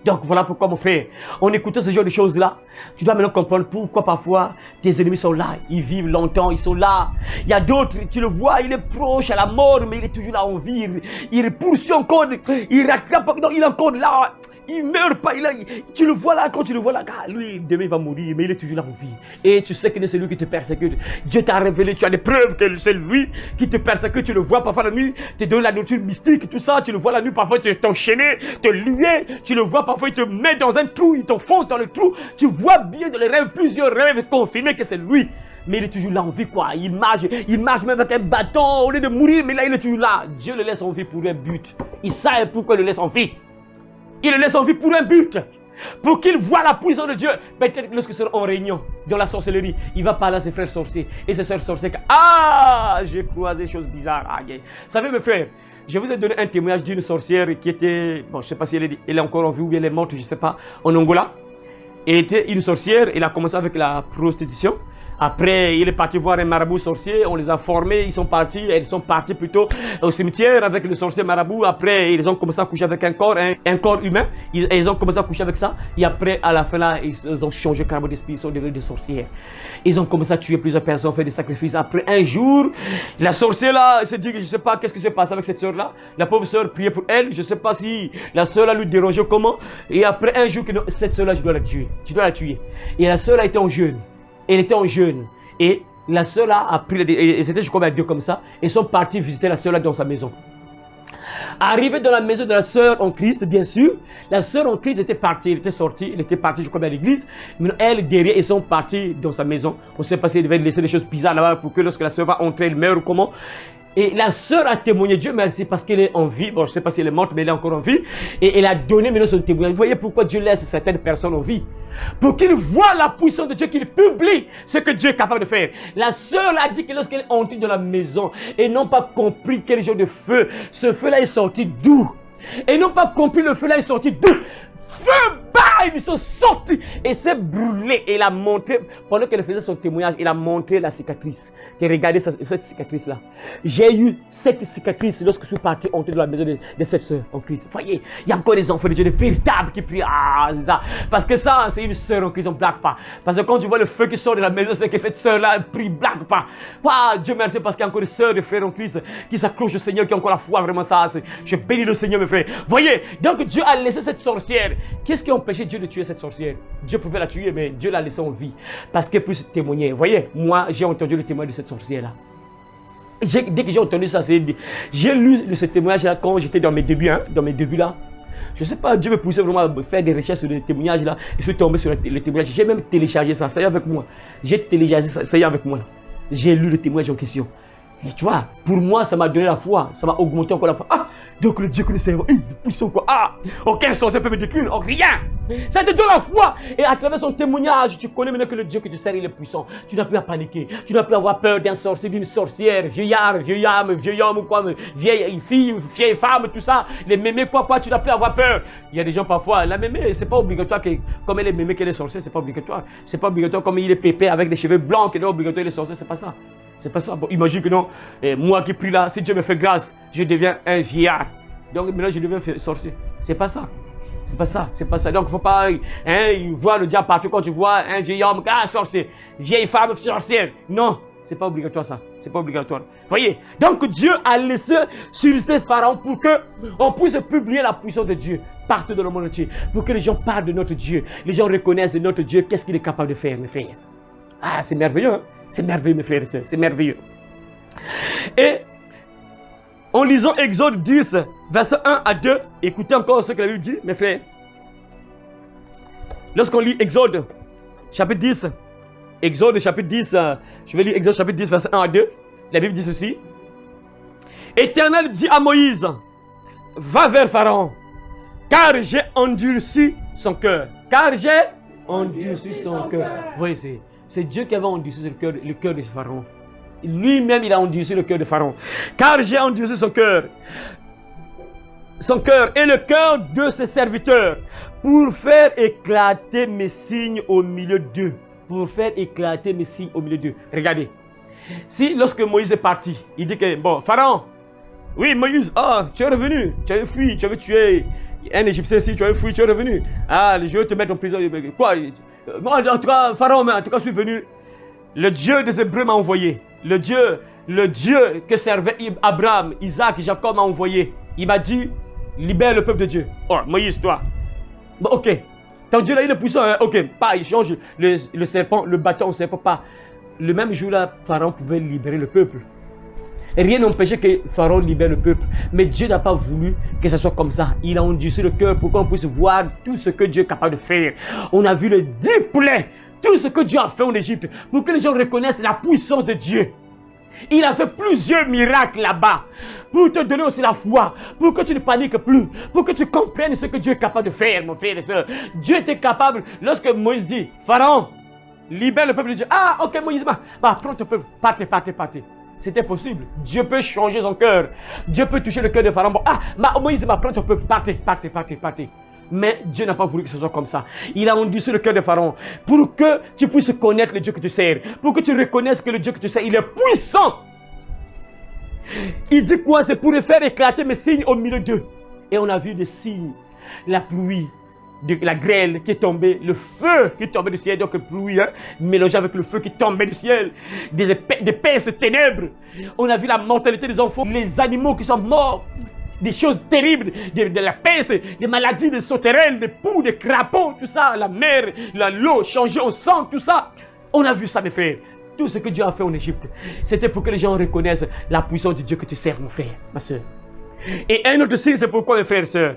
Donc voilà pourquoi, mon frère, en écoutant ce genre de choses là, tu dois maintenant comprendre pourquoi parfois tes ennemis sont là, ils vivent longtemps, ils sont là. Il y a d'autres, tu le vois, il est proche à la mort, mais il est toujours là en vie, il poursuit encore, il rattrape, non, il est encore là. Il ne meurt pas, tu le vois là, quand tu le vois là, lui, demain il va mourir, mais il est toujours là en vie. Et tu sais que c'est lui qui te persécute. Dieu t'a révélé, tu as des preuves que c'est lui qui te persécute. Tu le vois parfois la nuit, te donne la nourriture mystique, tout ça. Tu le vois la nuit, parfois il t'enchaîner, te lier. Tu le vois parfois, il te met dans un trou, il t'enfonce dans le trou. Tu vois bien dans les rêves, plusieurs rêves confirmés que c'est lui. Mais il est toujours là en vie, quoi. Il marche même avec un bâton au lieu de mourir, mais là il est toujours là. Dieu le laisse en vie pour un but. Il sait pourquoi il le laisse en vie. Il le laisse en vie pour un but, pour qu'il voit la puissance de Dieu. Peut-être que lorsque sera en réunion, dans la sorcellerie, il va parler à ses frères sorciers et ses sœurs sorcières. Ah, j'ai croisé des choses bizarres. Ah, yeah. Vous savez, mes frères, je vous ai donné un témoignage d'une sorcière qui était, bon, je ne sais pas si elle est encore en vie ou bien elle est morte, je ne sais pas, en Angola. Elle était une sorcière, elle a commencé avec la prostitution. Après, il est parti voir un marabout sorcier, on les a formés, ils sont partis plutôt au cimetière avec le sorcier marabout. Après, ils ont commencé à coucher avec un corps humain, ils ont commencé à coucher avec ça. Et après, à la fin là, ils ont changé carrément d'esprit, ils sont devenus des sorcières. Ils ont commencé à tuer plusieurs personnes, faire des sacrifices. Après, un jour, la sorcière là, elle s'est dit que je ne sais pas qu'est-ce qui s'est passé avec cette soeur là. La pauvre soeur priait pour elle, je ne sais pas si la soeur là lui dérangeait comment. Et après, un jour, cette soeur là, je dois la tuer. Et la soeur là était en jeûne. Elle était en jeûne et la sœur là a pris, et c'était je crois deux comme ça, ils sont partis visiter la sœur là dans sa maison. Arrivé dans la maison de la sœur en Christ, bien sûr, la sœur en Christ était partie, elle était sortie, elle était partie je crois à l'église, mais elle derrière ils sont partis dans sa maison. On ne sait pas si elle devait laisser des choses bizarres là-bas pour que lorsque la sœur va entrer, elle meurt ou comment. Et la sœur a témoigné, Dieu merci, parce qu'elle est en vie. Bon, je ne sais pas si elle est morte, mais elle est encore en vie. Et elle a donné maintenant son témoignage. Vous voyez pourquoi Dieu laisse certaines personnes en vie? Pour qu'ils voient la puissance de Dieu, qu'ils publient ce que Dieu est capable de faire. La sœur a dit que lorsqu'elle est entrée dans la maison, et n'ont pas compris quel genre de feu, ce feu-là est sorti d'où? Et n'ont pas compris le feu-là est sorti d'où? Feu bas ils sont sortis et s'est brûlé. Et il a montré, pendant qu'elle faisait son témoignage, il a montré la cicatrice. Et regardez cette cicatrice-là. J'ai eu cette cicatrice lorsque je suis parti entrer dans la maison de cette soeur en Christ. Vous voyez, il y a encore des enfants de Dieu, des véritables qui prient. Ah, c'est ça. Parce que ça, c'est une soeur en Christ, on ne blague pas. Parce que quand tu vois le feu qui sort de la maison, c'est que cette soeur-là prie, blague pas. Ah, Dieu merci, parce qu'il y a encore des soeurs, des frères en Christ qui s'accrochent au Seigneur, qui ont encore la foi, vraiment ça. Je bénis le Seigneur, mes frères. Voyez, donc Dieu a laissé cette sorcière. Qu'est-ce qui a empêché Dieu de tuer cette sorcière? Dieu pouvait la tuer, mais Dieu l'a laissée en vie. Parce qu'elle puisse témoigner. Voyez, moi, j'ai entendu le témoignage de cette sorcière-là. Dès que j'ai entendu ça, j'ai lu ce témoignage-là quand j'étais dans mes débuts, dans mes débuts là. Je ne sais pas, Dieu me poussait vraiment à faire des recherches sur les témoignages là. Et je suis tombé sur les témoignages. J'ai même téléchargé ça, ça y est avec moi. J'ai téléchargé ça, ça y est avec moi. J'ai lu le témoignage en question. Et tu vois, pour moi, ça m'a donné la foi. Ça m'a augmenté encore la foi. Ah, donc le Dieu que nous servons, puissant quoi. Ah, aucun sorcier peut me détruire, oh, rien. Ça te donne la foi. Et à travers son témoignage, tu connais maintenant que le Dieu que tu sers, il est puissant. Tu n'as plus à paniquer. Tu n'as plus à avoir peur d'un sorcier, d'une sorcière, vieil homme ou quoi, vieille fille, vieille femme, tout ça. Les mémés, quoi, tu n'as plus à avoir peur. Il y a des gens parfois, la mémé, c'est pas obligatoire que, comme elle est mémé qu'elle est sorcière, c'est pas obligatoire. C'est pas obligatoire comme il est pépé avec des cheveux blancs, qu'elle est obligatoire, il est sorcier, c'est pas ça. C'est pas ça. Bon, imagine que non, moi qui prie là, si Dieu me fait grâce, je deviens un vieillard. Donc maintenant je deviens sorcier. C'est pas ça. C'est pas ça. C'est pas ça. Donc il ne faut pas voir le diable partout quand tu vois un vieil homme, sorcier, vieille femme, sorcière. Non, c'est pas obligatoire ça. C'est pas obligatoire. Voyez. Donc Dieu a laissé susciter Pharaon pour que on puisse publier la puissance de Dieu partout dans le monde entier. Pour que les gens parlent de notre Dieu. Les gens reconnaissent notre Dieu. Qu'est-ce qu'il est capable de faire, mes frères? Ah, c'est merveilleux. Hein? C'est merveilleux, mes frères et sœurs, c'est merveilleux. Et en lisant Exode 10, verset 1 à 2, écoutez encore ce que la Bible dit, mes frères. Lorsqu'on lit Exode, chapitre 10, Exode chapitre 10, je vais lire Exode chapitre 10, verset 1 à 2, la Bible dit ceci. Éternel dit à Moïse, va vers Pharaon, car j'ai endurci son cœur. Car j'ai endurci son cœur. Oui, c'est Dieu qui avait endurci le cœur de Pharaon. Lui-même, il a endurci le cœur de Pharaon. Car j'ai endurci son cœur et le cœur de ses serviteurs pour faire éclater mes signes au milieu d'eux. Pour faire éclater mes signes au milieu d'eux. Regardez. Si lorsque Moïse est parti, il dit que, bon, Pharaon, oui, Moïse, tu es revenu, tu avais fui, tu avais tué un Égyptien ici, tu avais fui, tu es revenu. Ah, je vais te mettre en prison. Quoi? Moi, en tout cas, Pharaon, en tout cas, je suis venu. Le Dieu des Hébreux m'a envoyé. Le Dieu que servait Abraham, Isaac, Jacob m'a envoyé. Il m'a dit, libère le peuple de Dieu. Oh, Moïse, toi. Bon, ok. Ton Dieu là, il est puissant. Hein? Ok, pas, il change le serpent, le bâton au serpent, pas. Le même jour-là, Pharaon pouvait libérer le peuple. Et rien n'empêchait que Pharaon libère le peuple. Mais Dieu n'a pas voulu que ce soit comme ça. Il a endurci le cœur pour qu'on puisse voir tout ce que Dieu est capable de faire. On a vu le 10 plaies. Tout ce que Dieu a fait en Égypte. Pour que les gens reconnaissent la puissance de Dieu. Il a fait plusieurs miracles là-bas. Pour te donner aussi la foi. Pour que tu ne paniques plus. Pour que tu comprennes ce que Dieu est capable de faire, mon frère et soeur. Dieu était capable. Lorsque Moïse dit, Pharaon, libère le peuple de Dieu. Ah, ok, Moïse, prends ton peuple. Partez. C'était possible. Dieu peut changer son cœur. Dieu peut toucher le cœur de Pharaon. Bon, Moïse, prends ton peuple. Partez. Mais Dieu n'a pas voulu que ce soit comme ça. Il a endurci le cœur de Pharaon pour que tu puisses connaître le Dieu que tu sers. Pour que tu reconnaisses que le Dieu que tu sers, il est puissant. Il dit quoi? C'est pour faire éclater mes signes au milieu d'eux. Et on a vu des signes. La pluie, la grêle qui est tombée, le feu qui est tombé du ciel, donc pluie mélangée avec le feu qui tombait du ciel, des épaisses ténèbres. On a vu la mortalité des enfants, les animaux qui sont morts, des choses terribles, de la peste, des maladies, des sauterelles, des poux, des crapauds, tout ça, la mer, l'eau changée en sang, tout ça. On a vu ça, mes frères. Tout ce que Dieu a fait en Égypte, c'était pour que les gens reconnaissent la puissance de Dieu que tu sers, mon frère, ma soeur. Et un autre signe, c'est pourquoi, mes frères et sœurs,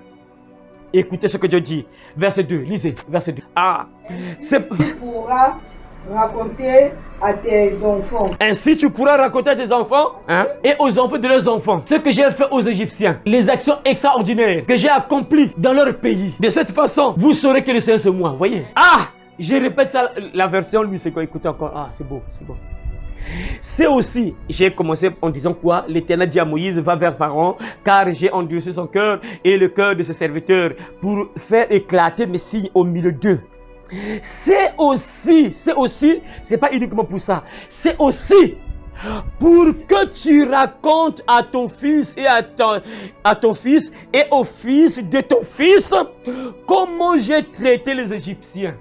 écoutez ce que Dieu dit. Verset 2, lisez, verset 2. Tu pourras raconter à tes enfants. Ainsi, tu pourras raconter à tes enfants et aux enfants de leurs enfants ce que j'ai fait aux Égyptiens, les actions extraordinaires que j'ai accomplies dans leur pays. De cette façon, vous saurez que le Seigneur c'est moi. Voyez. Je répète ça. La version, lui, c'est quoi? Écoutez encore. C'est beau, c'est beau. C'est aussi, j'ai commencé en disant quoi? L'Éternel dit à Moïse, va vers Pharaon, car j'ai endurci son cœur et le cœur de ses serviteurs pour faire éclater mes signes au milieu d'eux. C'est aussi, c'est pas uniquement pour ça, c'est aussi pour que tu racontes à ton fils et à ton fils et au fils de ton fils comment j'ai traité les Égyptiens.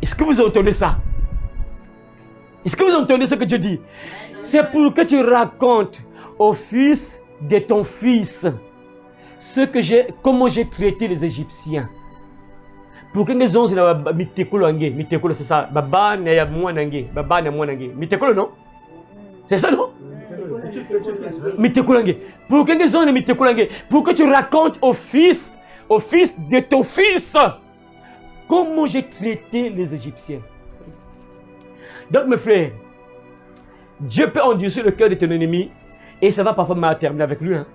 Est-ce que vous entendez ça? Est-ce que vous entendez ce que Dieu dit? C'est pour que tu racontes au fils de ton fils comment j'ai traité les Égyptiens. Pour que les gens aient mitekolo, c'est ça. Baba ne moi nange, baba ne moi nange. Mitekolo non? C'est ça non? Mitekolo nange. Pour que les gens aient mitekolo nange, pour que tu racontes au fils de ton fils comment j'ai traité les Égyptiens. Donc mes frères, Dieu peut endurcir le cœur de ton ennemi et ça va parfois mal terminer avec lui. Hein?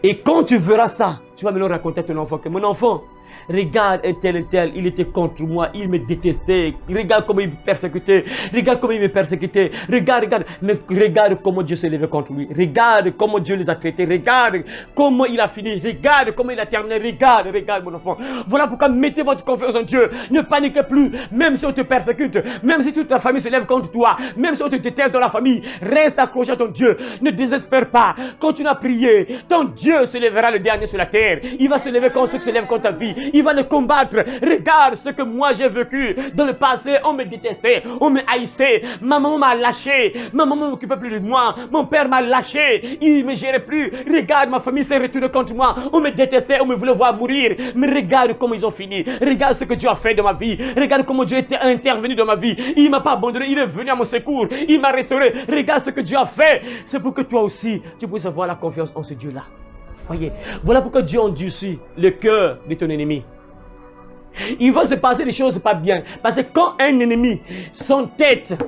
Et quand tu verras ça, tu vas maintenant raconter à ton enfant que mon enfant, regarde un tel, il était contre moi, il me détestait. Regarde comment il me persécutait. Regarde comment il me persécutait. Regarde. Mais regarde comment Dieu s'est levé contre lui. Regarde comment Dieu les a traités. Regarde comment il a fini. Regarde comment il a terminé. Regarde mon enfant. Voilà pourquoi mettez votre confiance en Dieu. Ne paniquez plus. Même si on te persécute, même si toute ta famille se lève contre toi, même si on te déteste dans la famille, reste accroché à ton Dieu. Ne désespère pas. Continue à prier. Ton Dieu se lèvera le dernier sur la terre. Il va se lever contre ceux qui se lèvent contre ta vie. Il va le combattre. Regarde ce que moi j'ai vécu. Dans le passé, on me détestait, on me haïssait. Ma maman m'a lâché. Ma maman ne m'occupait plus de moi. Mon père m'a lâché. Il ne me gérait plus. Regarde, ma famille s'est retournée contre moi. On me détestait, on me voulait voir mourir. Mais regarde comment ils ont fini. Regarde ce que Dieu a fait dans ma vie. Regarde comment Dieu est intervenu dans ma vie. Il ne m'a pas abandonné. Il est venu à mon secours. Il m'a restauré. Regarde ce que Dieu a fait. C'est pour que toi aussi, tu puisses avoir la confiance en ce Dieu-là. Voyez, voilà pourquoi Dieu endurcit le cœur de ton ennemi. Il va se passer des choses pas bien. Parce que quand un ennemi s'entête,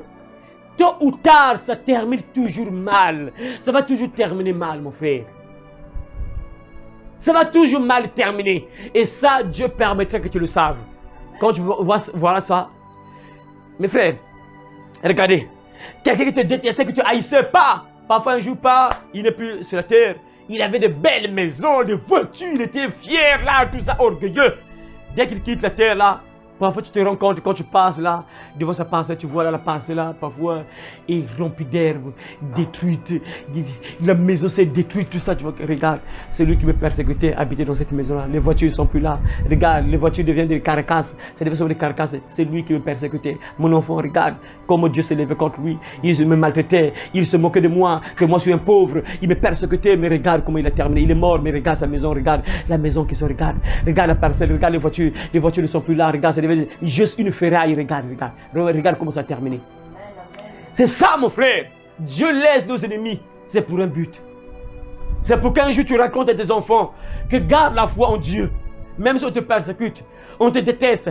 tôt ou tard, ça termine toujours mal. Ça va toujours terminer mal, mon frère. Ça va toujours mal terminer. Et ça, Dieu permettrait que tu le saves. Quand tu vois ça, mes frères, regardez, quelqu'un qui te détestait, que tu haïssais pas, parfois un jour pas, il n'est plus sur la terre. Il avait de belles maisons, des voitures, il était fier là, tout ça, orgueilleux. Dès qu'il quitte la terre là, parfois tu te rends compte quand tu passes là, devant sa parcelle, tu vois là la parcelle là, parfois, est remplie d'herbes, détruite, la maison s'est détruite, tout ça, tu vois, regarde, c'est lui qui me persécutait, habitait dans cette maison là, les voitures ne sont plus là, regarde, les voitures deviennent des carcasses, c'est des carcasses, c'est lui qui me persécutait, mon enfant, regarde, comment Dieu s'est levé contre lui, il me maltraitait, il se moquait de moi, que moi je suis un pauvre, il me persécutait, mais regarde comment il a terminé, il est mort, mais regarde sa maison, regarde la maison qui se regarde la parcelle, regarde les voitures ne sont plus là, regarde, c'est juste une ferraille, regarde comment ça a terminé. C'est ça mon frère, Dieu laisse nos ennemis, c'est pour un but. C'est pour qu'un jour tu racontes à tes enfants que garde la foi en Dieu. Même si on te persécute, on te déteste,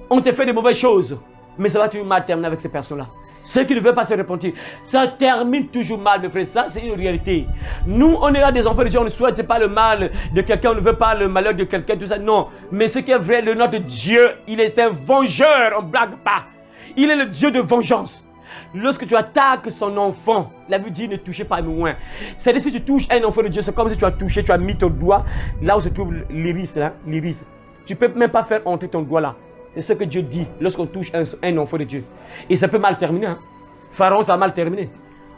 on te fait de mauvaises choses, mais ça va toujours mal terminer avec ces personnes-là. Ceux qui ne veulent pas se repentir, ça termine toujours mal, mes frères. Ça, c'est une réalité. Nous, on est là des enfants de Dieu, on ne souhaite pas le mal de quelqu'un, on ne veut pas le malheur de quelqu'un, tout ça. Non. Mais ce qui est vrai, le notre Dieu, il est un vengeur, on ne blague pas. Il est le Dieu de vengeance. Lorsque tu attaques son enfant, la Bible dit ne touchez pas loin. C'est-à-dire si tu touches un enfant de Dieu, c'est comme si tu as touché, tu as mis ton doigt là où se trouve l'iris, l'iris. Tu ne peux même pas faire entrer ton doigt là. C'est ce que Dieu dit lorsqu'on touche un enfant de Dieu. Et ça peut mal terminer. Hein? Pharaon, ça a mal terminé.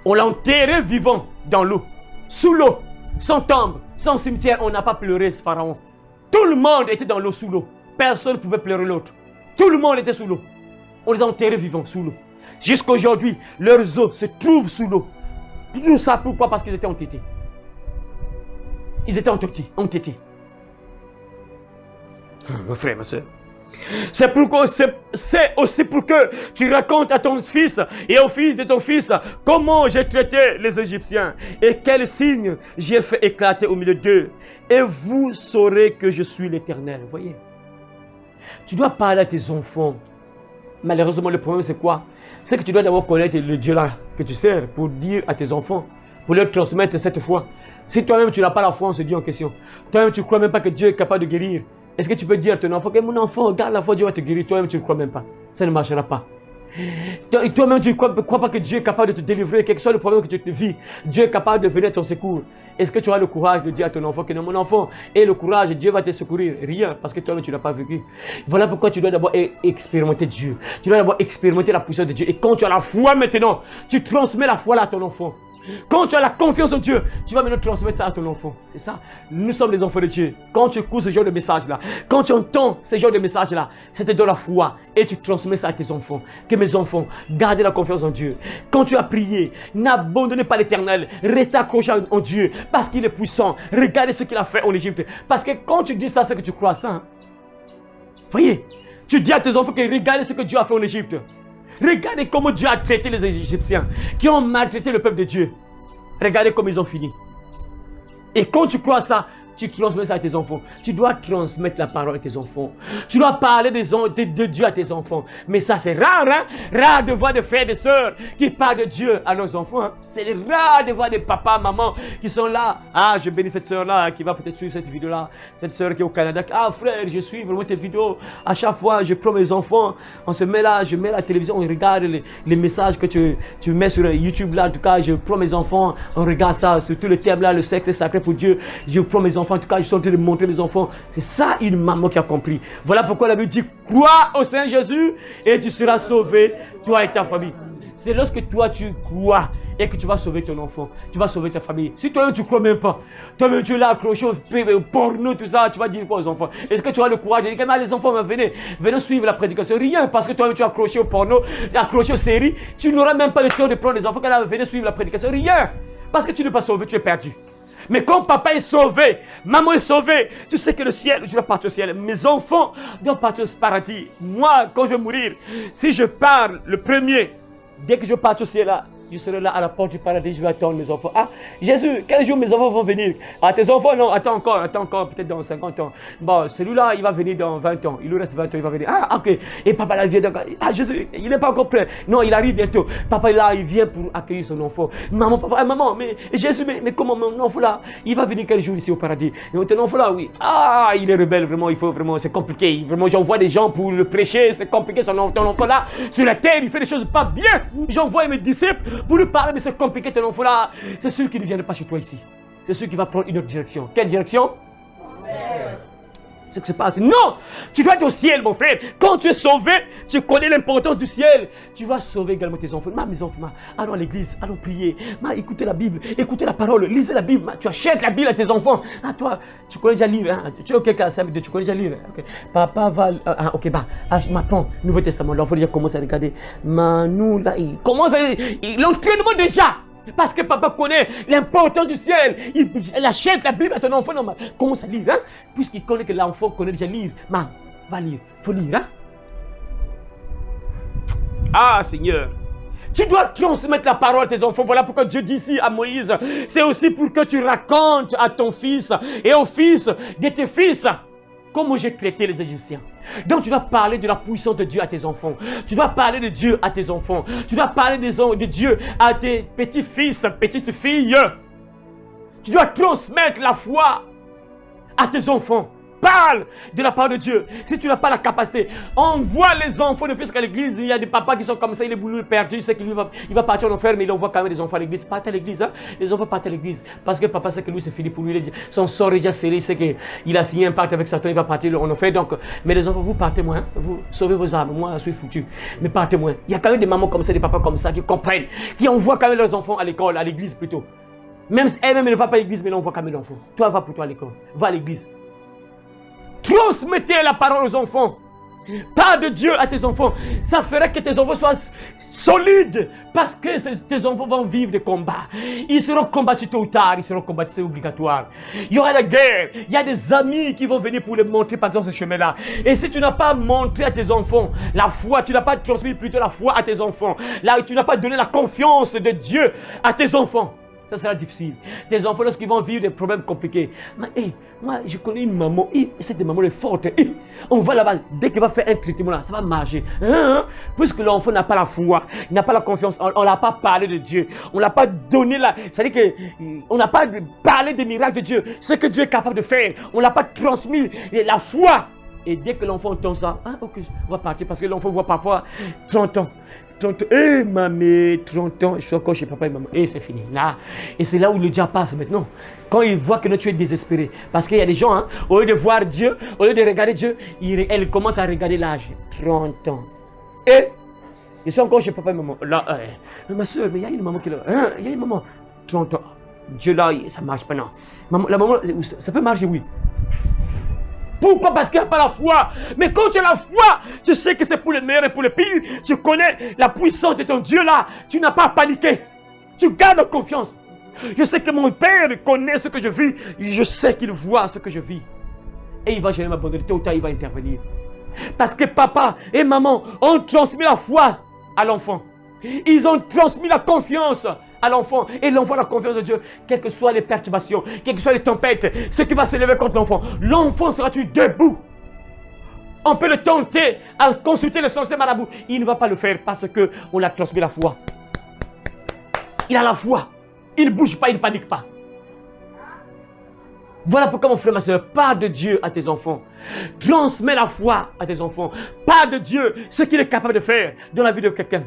On l'a enterré vivant dans l'eau, sous l'eau, sans tombe, sans cimetière. On n'a pas pleuré ce Pharaon. Tout le monde était dans l'eau, sous l'eau. Personne ne pouvait pleurer l'autre. Tout le monde était sous l'eau. On les a enterrés vivants sous l'eau. Jusqu'à aujourd'hui, leurs os se trouvent sous l'eau. Tout ça, pourquoi? Parce qu'ils étaient entêtés. Ils étaient entêtés. Mon frère, ma soeur. C'est aussi pour que tu racontes à ton fils et au fils de ton fils comment j'ai traité les Égyptiens et quels signes j'ai fait éclater au milieu d'eux. Et vous saurez que je suis l'Éternel. Voyez, tu dois parler à tes enfants. Malheureusement, le problème c'est quoi? C'est que tu dois d'abord connaître le Dieu là que tu sers pour dire à tes enfants, pour leur transmettre cette foi. Si toi-même tu n'as pas la foi, on se dit en question. Toi-même tu ne crois même pas que Dieu est capable de guérir. Est-ce que tu peux dire à ton enfant que mon enfant, regarde la foi, Dieu va te guérir, toi-même tu ne crois même pas. Ça ne marchera pas. Toi-même tu ne crois pas que Dieu est capable de te délivrer, quel que soit le problème que tu te vis. Dieu est capable de venir à ton secours. Est-ce que tu as le courage de dire à ton enfant que non, mon enfant, aie le courage, Dieu va te secourir? Rien, parce que toi-même tu n'as pas vécu. Voilà pourquoi tu dois d'abord expérimenter Dieu. Tu dois d'abord expérimenter la puissance de Dieu. Et quand tu as la foi maintenant, tu transmets la foi là à ton enfant. Quand tu as la confiance en Dieu, tu vas maintenant transmettre ça à ton enfant. C'est ça. Nous sommes les enfants de Dieu. Quand tu écoutes ce genre de message-là, quand tu entends ce genre de message-là, ça te donne la foi et tu transmets ça à tes enfants. Que mes enfants, gardez la confiance en Dieu. Quand tu as prié, n'abandonnez pas l'Éternel. Restez accroché en Dieu parce qu'il est puissant. Regardez ce qu'il a fait en Égypte. Parce que quand tu dis ça, c'est que tu crois ça. Hein? Voyez, tu dis à tes enfants que regardez ce que Dieu a fait en Égypte. Regardez comment Dieu a traité les Égyptiens qui ont maltraité le peuple de Dieu. Regardez comment ils ont fini. Et quand tu crois ça, tu transmets ça à tes enfants. Tu dois transmettre la parole à tes enfants. Tu dois parler de Dieu à tes enfants. Mais ça c'est rare, hein? Rare de voir des frères et des sœurs qui parlent de Dieu à leurs enfants. Hein? C'est rare de voir des papas, mamans qui sont là. Ah, je bénis cette sœur-là qui va peut-être suivre cette vidéo-là. Cette sœur qui est au Canada. Ah frère, je suis vraiment tes vidéos. À chaque fois, je prends mes enfants. On se met là, je mets la télévision, on regarde les messages que tu mets sur YouTube là. En tout cas, je prends mes enfants, on regarde ça. Surtout le thème là, le sexe est sacré pour Dieu. Je prends mes enfants. En tout cas, je suis en train de montrer les enfants. C'est ça une maman qui a compris. Voilà pourquoi la Bible dit crois au Seigneur Jésus et tu seras sauvé, toi et ta famille. C'est lorsque toi tu crois et que tu vas sauver ton enfant, tu vas sauver ta famille. Si toi-même tu ne crois même pas, toi-même tu es là accroché au porno, tout ça, tu vas dire quoi aux enfants? Est-ce que tu as le courage de dire que les enfants, venez suivre la prédication? Rien, parce que toi-même tu es accroché au porno, tu es accroché aux séries, tu n'auras même pas le temps de prendre les enfants, venez suivre la prédication. Rien, parce que tu n'es pas sauvé, tu es perdu. Mais quand papa est sauvé, maman est sauvée, tu sais que le ciel, je dois partir au ciel. Mes enfants doivent partir au paradis. Moi, quand je vais mourir, si je pars le premier, dès que je pars au ciel là, je serai là à la porte du paradis, je vais attendre mes enfants. Ah, Jésus, quel jour mes enfants vont venir? Ah, tes enfants, non, attends encore, peut-être dans 50 ans. Bon, celui-là, il va venir dans 20 ans. Il lui reste 20 ans, il va venir. Ah, ok. Et papa là, il vient d'accord. Ah, Jésus, il n'est pas encore prêt. Non, il arrive bientôt. Papa là, il vient pour accueillir son enfant. Maman, papa, ah, maman, mais Jésus, mais comment mon enfant là, il va venir quel jour ici au paradis? Et ton enfant là, oui. Ah, il est rebelle, vraiment, il faut vraiment, c'est compliqué. Vraiment, j'envoie des gens pour le prêcher, c'est compliqué, ton enfant là, sur la terre, il fait des choses pas bien. J'envoie mes disciples pour lui parler, mais c'est compliqué ton enfant là. C'est sûr qu'il ne viendra pas chez toi ici. C'est sûr qu'il va prendre une autre direction. Quelle direction? C'est ce qui se passe. Non! Tu dois être au ciel, mon frère. Quand tu es sauvé, tu connais l'importance du ciel. Tu vas sauver également tes enfants. Mes enfants, allons à l'église, allons prier. Écoutez la Bible, écoutez la parole, lisez la Bible. Tu achètes la Bible à tes enfants. Ah, toi, tu connais déjà lire. Hein? Tu es quelqu'un, tu connais déjà lire. Okay. Papa va. M'apprends, Nouveau Testament. L'enfant déjà commence à regarder. Nous, là, il commence à. L'entraînement déjà. Parce que papa connaît l'importance du ciel. Il achète la Bible à ton enfant. Non, commence à lire. Hein? Puisqu'il connaît que l'enfant connaît déjà lire. Va lire. Il faut lire. Hein? Ah, Seigneur. Tu dois transmettre la parole à tes enfants. Voilà pourquoi Dieu dit ici à Moïse. C'est aussi pour que tu racontes à ton fils et au fils de tes fils comment j'ai traité les Égyptiens. Donc tu dois parler de la puissance de Dieu à tes enfants. Tu dois parler de Dieu à tes enfants. Tu dois parler de Dieu à tes petits-fils, petites-filles. Tu dois transmettre la foi à tes enfants. Parle de la parole de Dieu. Si tu n'as pas la capacité, envoie les enfants ne fils qu'à l'église. Il y a des papas qui sont comme ça, il est boulot perdu, il sait qu'il va partir en enfer, mais il envoie quand même des enfants à l'église. Partez à l'église, hein? Les enfants partent à l'église. Parce que papa sait que lui c'est fini pour lui. Son sort est déjà scellé, il sait qu'il a signé un pacte avec Satan, il va partir en enfer. Donc, mais les enfants, vous partez moins, hein? Vous sauvez vos âmes. Moi, je suis foutu. Mais partez moins. Il y a quand même des mamans comme ça, des papas comme ça qui comprennent, qui envoient quand même leurs enfants à l'école, à l'église plutôt. Même si elle-même ne va pas à l'église, mais elle envoie quand même l'enfant. Toi, va pour toi à l'école. Va à l'église. Transmettez la parole aux enfants. Parle de Dieu à tes enfants. Ça ferait que tes enfants soient solides. Parce que tes enfants vont vivre des combats. Ils seront combattus tôt ou tard. Ils seront combattus, c'est obligatoire. Il y aura la guerre. Il y a des amis qui vont venir pour les montrer par exemple ce chemin-là. Et si tu n'as pas montré à tes enfants la foi, tu n'as pas transmis plutôt la foi à tes enfants. Là, tu n'as pas donné la confiance de Dieu à tes enfants. ça sera difficile. Tes enfants, lorsqu'ils vont vivre des problèmes compliqués, mais, moi, je connais une maman, cette maman est forte. On va là-bas, dès qu'il va faire un traitement là, ça va marcher. Puisque l'enfant n'a pas la foi, il n'a pas la confiance, on n'a pas parlé de Dieu, on n'a pas donné la... C'est-à-dire qu'on n'a pas parlé des miracles de Dieu, ce que Dieu est capable de faire, on n'a pas transmis la foi. Et dès que l'enfant entend ça, ok, on va partir parce que l'enfant voit parfois 30 ans. 30 ans, mamie, 30 ans, je suis encore chez papa et maman. Et c'est fini, là. Et c'est là où le diable passe maintenant. Quand il voit que tu es désespéré. Parce qu'il y a des gens, au lieu de voir Dieu, au lieu de regarder Dieu, elle commence à regarder l'âge. 30 ans. Et ils sont encore chez papa et maman. Là, ma soeur, mais il y a une maman qui est là. Il y a une maman. 30 ans. Dieu là, ça marche pas, non. La maman, ça peut marcher, oui. Pourquoi? Parce qu'il n'y a pas la foi. Mais quand tu as la foi, tu sais que c'est pour le meilleur et pour le pire. Tu connais la puissance de ton Dieu là. Tu n'as pas à paniquer. Tu gardes confiance. Je sais que mon Père connaît ce que je vis. Je sais qu'il voit ce que je vis. Et il va jamais m'abandonner. Tôt ou tard, il va intervenir. Parce que papa et maman ont transmis la foi à l'enfant. Ils ont transmis la confiance à l'enfant. Et l'enfant a la confiance de Dieu. Quelles que soient les perturbations, quelles que soient les tempêtes, ce qui va se lever contre l'enfant, l'enfant sera-tu debout. On peut le tenter à consulter le sorcier marabout. Il ne va pas le faire parce qu'on l'a transmis la foi. Il a la foi. Il ne bouge pas, il ne panique pas. Voilà pourquoi mon frère, ma soeur, parle de Dieu à tes enfants. Transmets la foi à tes enfants. Parle de Dieu, ce qu'il est capable de faire dans la vie de quelqu'un.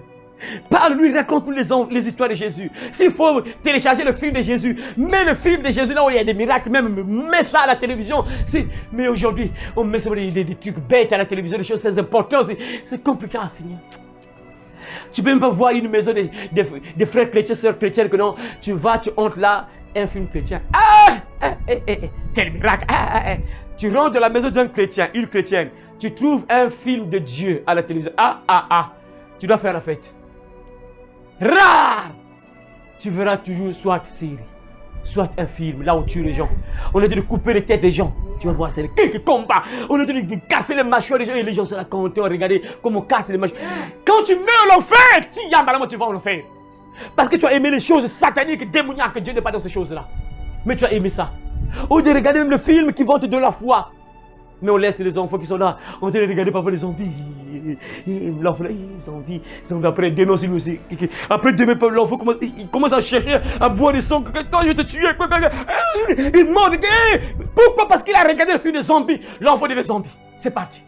Parle-lui, raconte-lui les histoires de Jésus. S'il faut télécharger le film de Jésus, mets le film de Jésus là où il y a des miracles, même mets ça à la télévision. Mais aujourd'hui, on met des trucs bêtes à la télévision, des choses très importantes. C'est compliqué, Seigneur. Tu ne peux même pas voir une maison des frères chrétiens, sœurs chrétiennes, que non, tu vas, tu entres là, un film chrétien. Quel miracle. Tu rentres dans la maison d'un chrétien, une chrétienne, tu trouves un film de Dieu à la télévision. Tu dois faire la fête. Rare! Tu verras toujours soit série, soit un film, là où tu tues les gens. On est de couper les têtes des gens. Tu vas voir, c'est les combats. On est de casser les mâchoires des gens. Et les gens sont là, quand on regarde comment on casse les mâchoires. Quand tu meurs en enfer, tu vas en enfer. Parce que tu as aimé les choses sataniques, démoniaques, que Dieu n'est pas dans ces choses-là. Mais tu as aimé ça. Au lieu de regarder même le film qui vont te donner la foi. Mais on laisse les enfants qui sont là. On te regarder parfois les zombies. L'enfant, zombies. Après, demain aussi, lui aussi. Après, demain, l'enfant commence à chercher à boire des sangs. Toi, je vais te tuer. Il mord. Pourquoi? Parce qu'il a regardé le film des zombies. L'enfant devient zombie. C'est parti.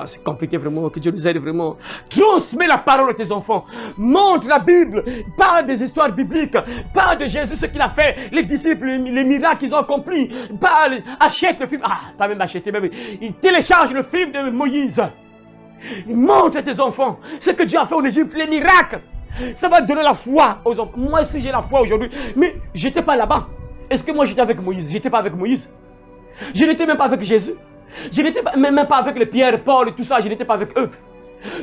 C'est compliqué vraiment, que Dieu nous aide vraiment. Transmets la parole à tes enfants. Montre la Bible. Parle des histoires bibliques. Parle de Jésus, ce qu'il a fait. Les disciples, les miracles qu'ils ont accomplis. Parle, achète le film. Pas même acheter, même. Il télécharge le film de Moïse. Montre à tes enfants ce que Dieu a fait en Égypte, les miracles. Ça va donner la foi aux enfants. Moi aussi j'ai la foi aujourd'hui. Mais je n'étais pas là-bas. Est-ce que moi j'étais avec Moïse? J'étais pas avec Moïse. Je n'étais même pas avec Jésus. Je n'étais même pas avec les Pierre, Paul et tout ça, je n'étais pas avec eux.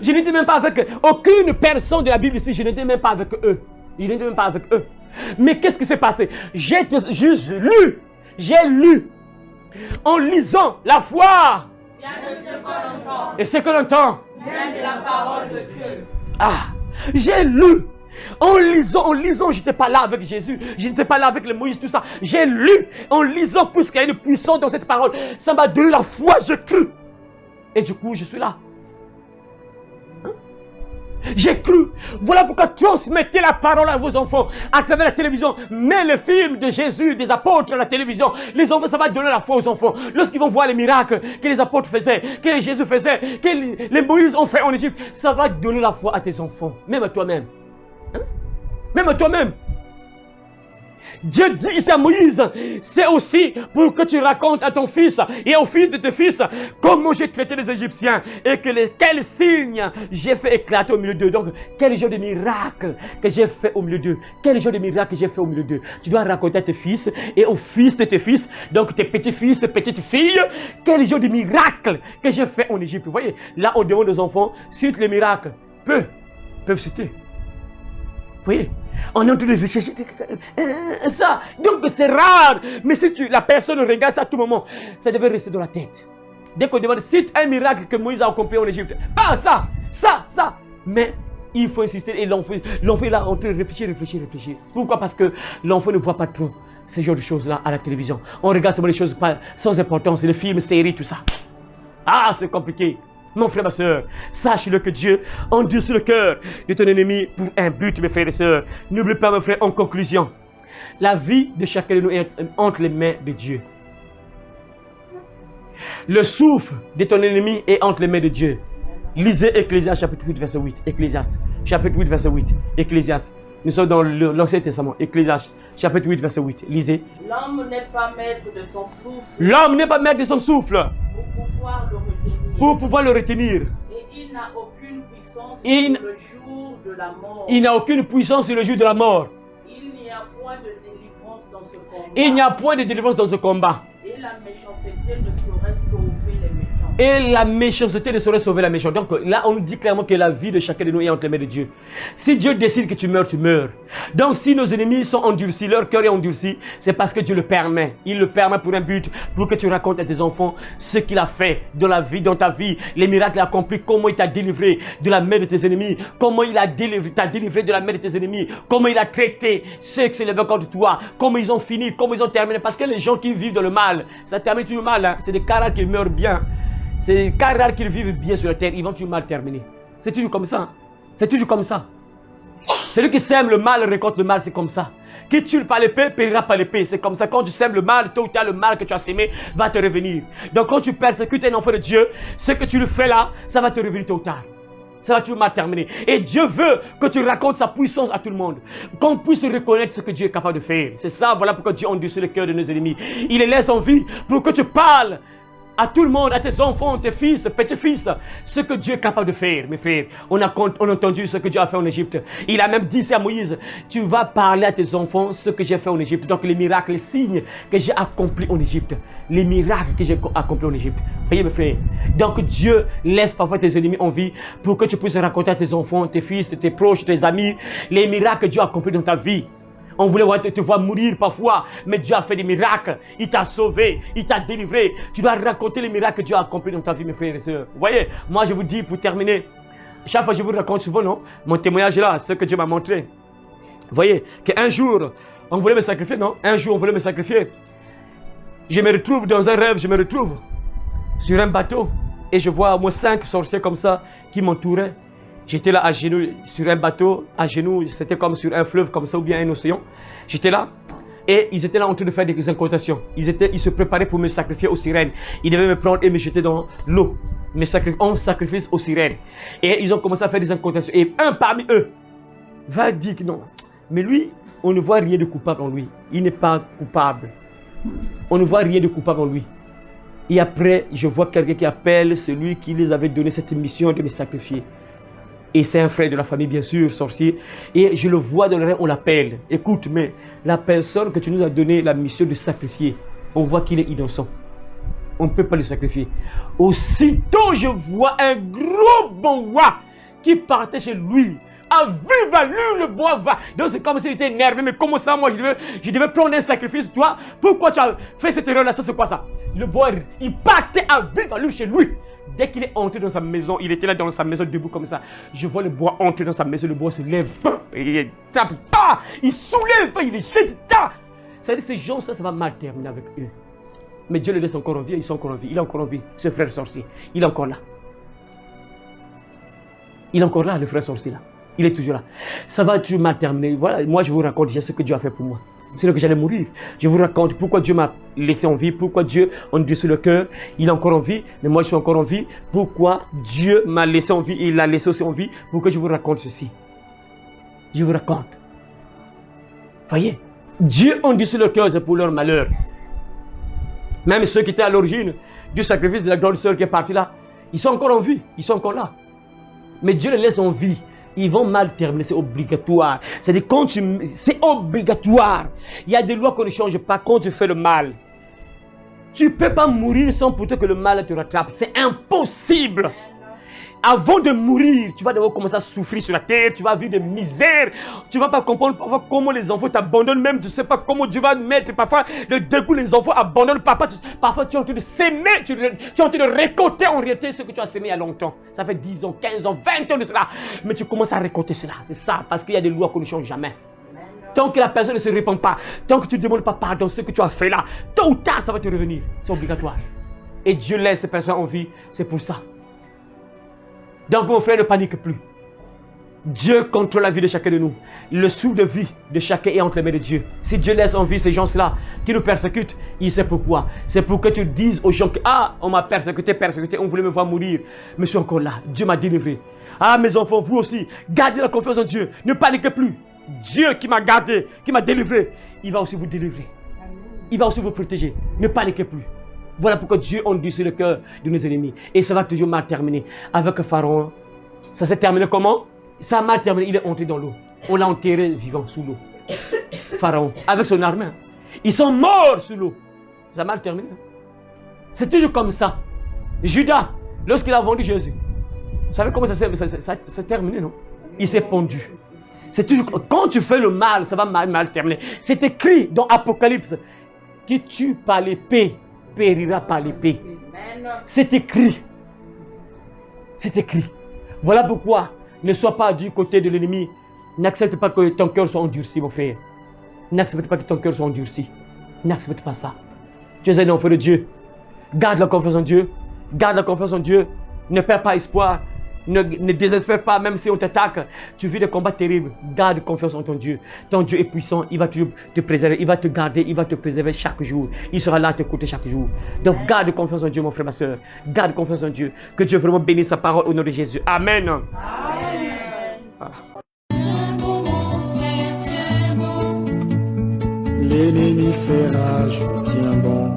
Je n'étais même pas avec aucune personne de la Bible ici, je n'étais même pas avec eux. Je n'étais même pas avec eux. Mais qu'est-ce qui s'est passé? J'ai lu. En lisant la foi. Et ce que l'on entend vient de la parole de Dieu. J'ai lu. En lisant, je n'étais pas là avec Jésus, je n'étais pas là avec le Moïse, tout ça. J'ai lu, en lisant, puisqu'il y a une puissance dans cette parole, ça m'a donné la foi, j'ai cru. Et du coup, je suis là. J'ai cru. Voilà pourquoi transmettez la parole à vos enfants à travers la télévision. Mets le film de Jésus, des apôtres à la télévision. Les enfants, ça va donner la foi aux enfants. Lorsqu'ils vont voir les miracles que les apôtres faisaient, que Jésus faisait, que les Moïse ont fait en Égypte, ça va donner la foi à tes enfants, même à toi-même. Même à toi-même. Dieu dit ici à Moïse, c'est aussi pour que tu racontes à ton fils et au fils de tes fils comment j'ai traité les Égyptiens et quels signes j'ai fait éclater au milieu d'eux. Donc, quel genre de miracle que j'ai fait au milieu d'eux. Quel genre de miracle que j'ai fait au milieu d'eux. Tu dois raconter à tes fils et aux fils de tes fils, donc tes petits-fils, petites filles, quel genre de miracle que j'ai fait en Égypte. Vous voyez, là on demande aux enfants, cite les miracles. Peuvent citer. Vous voyez, on est en train de rechercher ça. Donc c'est rare. Mais si la personne regarde ça à tout moment, ça devait rester dans la tête. Dès qu'on demande, cite un miracle que Moïse a accompli en Égypte. Ça. Mais Il faut insister. Et l'enfant est là en train de réfléchir. Pourquoi? Parce que l'enfant ne voit pas trop ce genre de choses-là à la télévision. On regarde seulement les choses pas, sans importance, les films, séries, tout ça. Ah, c'est compliqué. Mon frère, ma soeur, sache-le que Dieu endurcit le cœur de ton ennemi pour un but, mes frères et sœurs. N'oublie pas, mes frères, en conclusion, la vie de chacun de nous est entre les mains de Dieu. Le souffle de ton ennemi est entre les mains de Dieu. Lisez Ecclésiaste chapitre 8, verset 8. Ecclésiaste chapitre 8, verset 8. Ecclésiaste. Nous sommes dans l'Ancien Testament. Ecclésiaste chapitre 8, verset 8. Lisez. L'homme n'est pas maître de son souffle. L'homme n'est pas maître de son souffle. Pour pouvoir le retenir. Pour pouvoir le retenir. Et il n'a aucune puissance Il- sur le jour de la mort. Il n'a aucune puissance sur le jour de la mort. Il n'y a point de délivrance dans ce combat. Il n'y a point de délivrance dans ce combat. Et la méchanceté ne saurait sauver les méchants. Et la méchanceté ne saurait sauver la méchanceté. Donc là, on nous dit clairement que la vie de chacun de nous est entre les mains de Dieu. Si Dieu décide que tu meurs, tu meurs. Donc si nos ennemis sont endurcis, leur cœur est endurci, c'est parce que Dieu le permet. Il le permet pour un but, pour que tu racontes à tes enfants ce qu'il a fait dans la vie, dans ta vie, les miracles accomplis, comment il t'a délivré de la main de tes ennemis, comment il t'a délivré de la main de tes ennemis, comment il a traité ceux qui s'élevaient contre toi, comment ils ont fini, comment ils ont terminé. Parce que les gens qui vivent dans le mal, ça termine toujours mal. Hein. C'est des cas rares qui meurent bien. C'est des cas rares qui vivent bien sur la terre, ils vont toujours mal terminer. C'est toujours comme ça. Hein. C'est toujours comme ça. Celui qui sème le mal récolte le mal, c'est comme ça. Qui tue par l'épée, périra par l'épée. C'est comme ça. Quand tu sèmes le mal, tôt ou tard, le mal que tu as sémé va te revenir. Donc quand tu persécutes un enfant de Dieu, ce que tu lui fais là, ça va te revenir tôt ou tard. Ça va toujours mal terminer. Et Dieu veut que tu racontes sa puissance à tout le monde. Qu'on puisse reconnaître ce que Dieu est capable de faire. C'est ça, voilà pourquoi Dieu endurcit le cœur de nos ennemis. Il les laisse en vie pour que tu parles à tout le monde, à tes enfants, tes fils, petits-fils, ce que Dieu est capable de faire, mes frères. On a entendu ce que Dieu a fait en Égypte. Il a même dit à Moïse, tu vas parler à tes enfants ce que j'ai fait en Égypte. Donc les miracles, les signes que j'ai accomplis en Égypte. Les miracles que j'ai accomplis en Égypte. Voyez mes frères. Donc Dieu laisse parfois tes ennemis en vie pour que tu puisses raconter à tes enfants, tes fils, tes proches, tes amis, les miracles que Dieu a accomplis dans ta vie. On voulait te voir mourir parfois, mais Dieu a fait des miracles. Il t'a sauvé, il t'a délivré. Tu dois raconter les miracles que Dieu a accomplis dans ta vie, mes frères et sœurs. Vous voyez, moi je vous dis pour terminer, chaque fois je vous raconte souvent, non, mon témoignage est là, ce que Dieu m'a montré. Vous voyez, qu'un jour, on voulait me sacrifier, non? Un jour, on voulait me sacrifier. Je me retrouve dans un rêve, je me retrouve sur un bateau et je vois au moins 5 sorciers comme ça qui m'entouraient. J'étais là à genoux sur un bateau, à genoux, c'était comme sur un fleuve comme ça ou bien un océan. J'étais là et ils étaient là en train de faire des incantations. Ils se préparaient pour me sacrifier aux sirènes. Ils devaient me prendre et me jeter dans l'eau. On sacrifice aux sirènes. Et ils ont commencé à faire des incantations. Et un parmi eux va dire que non. Mais lui, on ne voit rien de coupable en lui. Il n'est pas coupable. On ne voit rien de coupable en lui. Et après, je vois quelqu'un qui appelle celui qui les avait donné cette mission de me sacrifier. Et c'est un frère de la famille, bien sûr, sorcier. Et je le vois dans le rêve, on l'appelle. Écoute, mais la personne que tu nous as donné la mission de sacrifier, on voit qu'il est innocent. On ne peut pas le sacrifier. Aussitôt, je vois un gros boa qui partait chez lui. À vive allure, le bois va. Donc c'est comme s'il était énervé. Mais comment ça, moi, je devais prendre un sacrifice, toi? Pourquoi tu as fait cette erreur-là? Ça, c'est quoi ça? Le bois, il partait à vive allure chez lui. Dès qu'il est entré dans sa maison, il était là dans sa maison debout comme ça. Je vois le bois entrer dans sa maison, le bois se lève, il tape, il soulève, il jette. Ça veut dire que ces gens, ça va mal terminer avec eux. Mais Dieu les laisse encore en vie, ils sont encore en vie. Il est encore en vie, ce frère sorcier. Il est encore là. Il est encore là, le frère sorcier là. Il est toujours là. Ça va toujours mal terminer. Voilà, moi je vous raconte déjà ce que Dieu a fait pour moi. C'est là que j'allais mourir. Je vous raconte pourquoi Dieu m'a laissé en vie, pourquoi Dieu endurcit le cœur. Il est encore en vie, mais moi je suis encore en vie. Pourquoi Dieu m'a laissé en vie, il l'a laissé aussi en vie, pour que je vous raconte ceci. Je vous raconte. Voyez, Dieu endurcit le cœur, c'est pour leur malheur. Même ceux qui étaient à l'origine du sacrifice de la grande sœur qui est partie là, ils sont encore en vie, ils sont encore là. Mais Dieu les laisse en vie. Ils vont mal terminer, c'est obligatoire. C'est-à-dire, c'est obligatoire. Il y a des lois qu'on ne change pas quand tu fais le mal. Tu ne peux pas mourir sans pourtant que le mal te rattrape. C'est impossible. avant de mourir, tu vas devoir commencer à souffrir sur la terre, tu vas vivre des misères, tu ne vas pas comprendre parfois comment les enfants t'abandonnent même, tu ne sais pas comment Dieu va mettre, parfois le dégoût, les enfants abandonnent, parfois tu es en train de s'aimer, tu es en train de récolter en réalité ce que tu as semé il y a longtemps. Ça fait 10 ans, 15 ans, 20 ans de cela, mais tu commences à récolter cela, c'est ça, parce qu'il y a des lois qu'on ne change jamais. Tant que la personne ne se répand pas, tant que tu ne demandes pas pardon, ce que tu as fait là, tôt ou tard, ça va te revenir. C'est obligatoire. Et Dieu laisse ces personnes en vie, c'est pour ça. Donc mon frère, ne panique plus. Dieu contrôle la vie de chacun de nous. Le souffle de vie de chacun est entre les mains de Dieu. Si Dieu laisse en vie ces gens-là qui nous persécutent, il sait pourquoi. C'est pour que tu dises aux gens que on m'a persécuté, on voulait me voir mourir. Mais je suis encore là. Dieu m'a délivré. Mes enfants, vous aussi, gardez la confiance en Dieu. Ne paniquez plus. Dieu qui m'a gardé, qui m'a délivré, il va aussi vous délivrer. Il va aussi vous protéger. Ne paniquez plus. Voilà pourquoi Dieu endurcit le cœur de nos ennemis. Et ça va toujours mal terminer. Avec Pharaon, ça s'est terminé comment? Ça a mal terminé. Il est entré dans l'eau. On l'a enterré vivant sous l'eau. Pharaon, avec son armée. Ils sont morts sous l'eau. Ça a mal terminé. C'est toujours comme ça. Judas, lorsqu'il a vendu Jésus, vous savez comment ça s'est terminé, non? Il s'est pendu. C'est toujours, quand tu fais le mal, ça va mal terminer. C'est écrit dans Apocalypse, qui tue par l'épée, périra par l'épée. C'est écrit. C'est écrit. Voilà pourquoi, ne sois pas du côté de l'ennemi. N'accepte pas que ton cœur soit endurci, mon frère. N'accepte pas que ton cœur soit endurci. N'accepte pas ça. Tu es un enfant de Dieu. Garde la confiance en Dieu. Garde la confiance en Dieu. Ne perds pas espoir. Ne désespère pas, même si on t'attaque. Tu vis des combats terribles. Garde confiance en ton Dieu. Ton Dieu est puissant. Il va toujours te préserver. Il va te garder. Il va te préserver chaque jour. Il sera là à t'écouter chaque jour. Donc garde confiance en Dieu, mon frère, ma soeur. Garde confiance en Dieu. Que Dieu vraiment bénisse sa parole au nom de Jésus. Amen. Amen. Voilà. L'ennemi fait rage, tiens bon.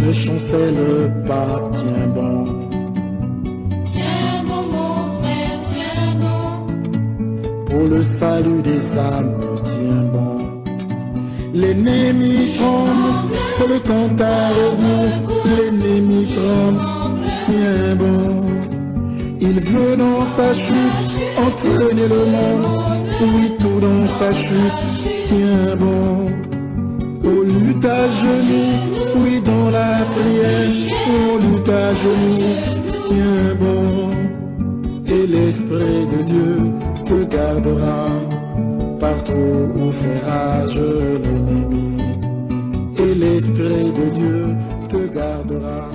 Ne chancelle pas, tiens bon. Tiens bon mon frère, tiens bon. Pour le salut des âmes, tiens bon. L'ennemi tremble, c'est le cantar debout. L'ennemi tremble, tiens bon. Il veut dans sa chute entraîner le monde. Oui, tout dans sa chute, tiens bon. On lutte à genoux, oui dans la prière, on lutte à genoux, tiens bon. Et l'Esprit de Dieu te gardera, partout où fait rage l'ennemi. Et l'Esprit de Dieu te gardera.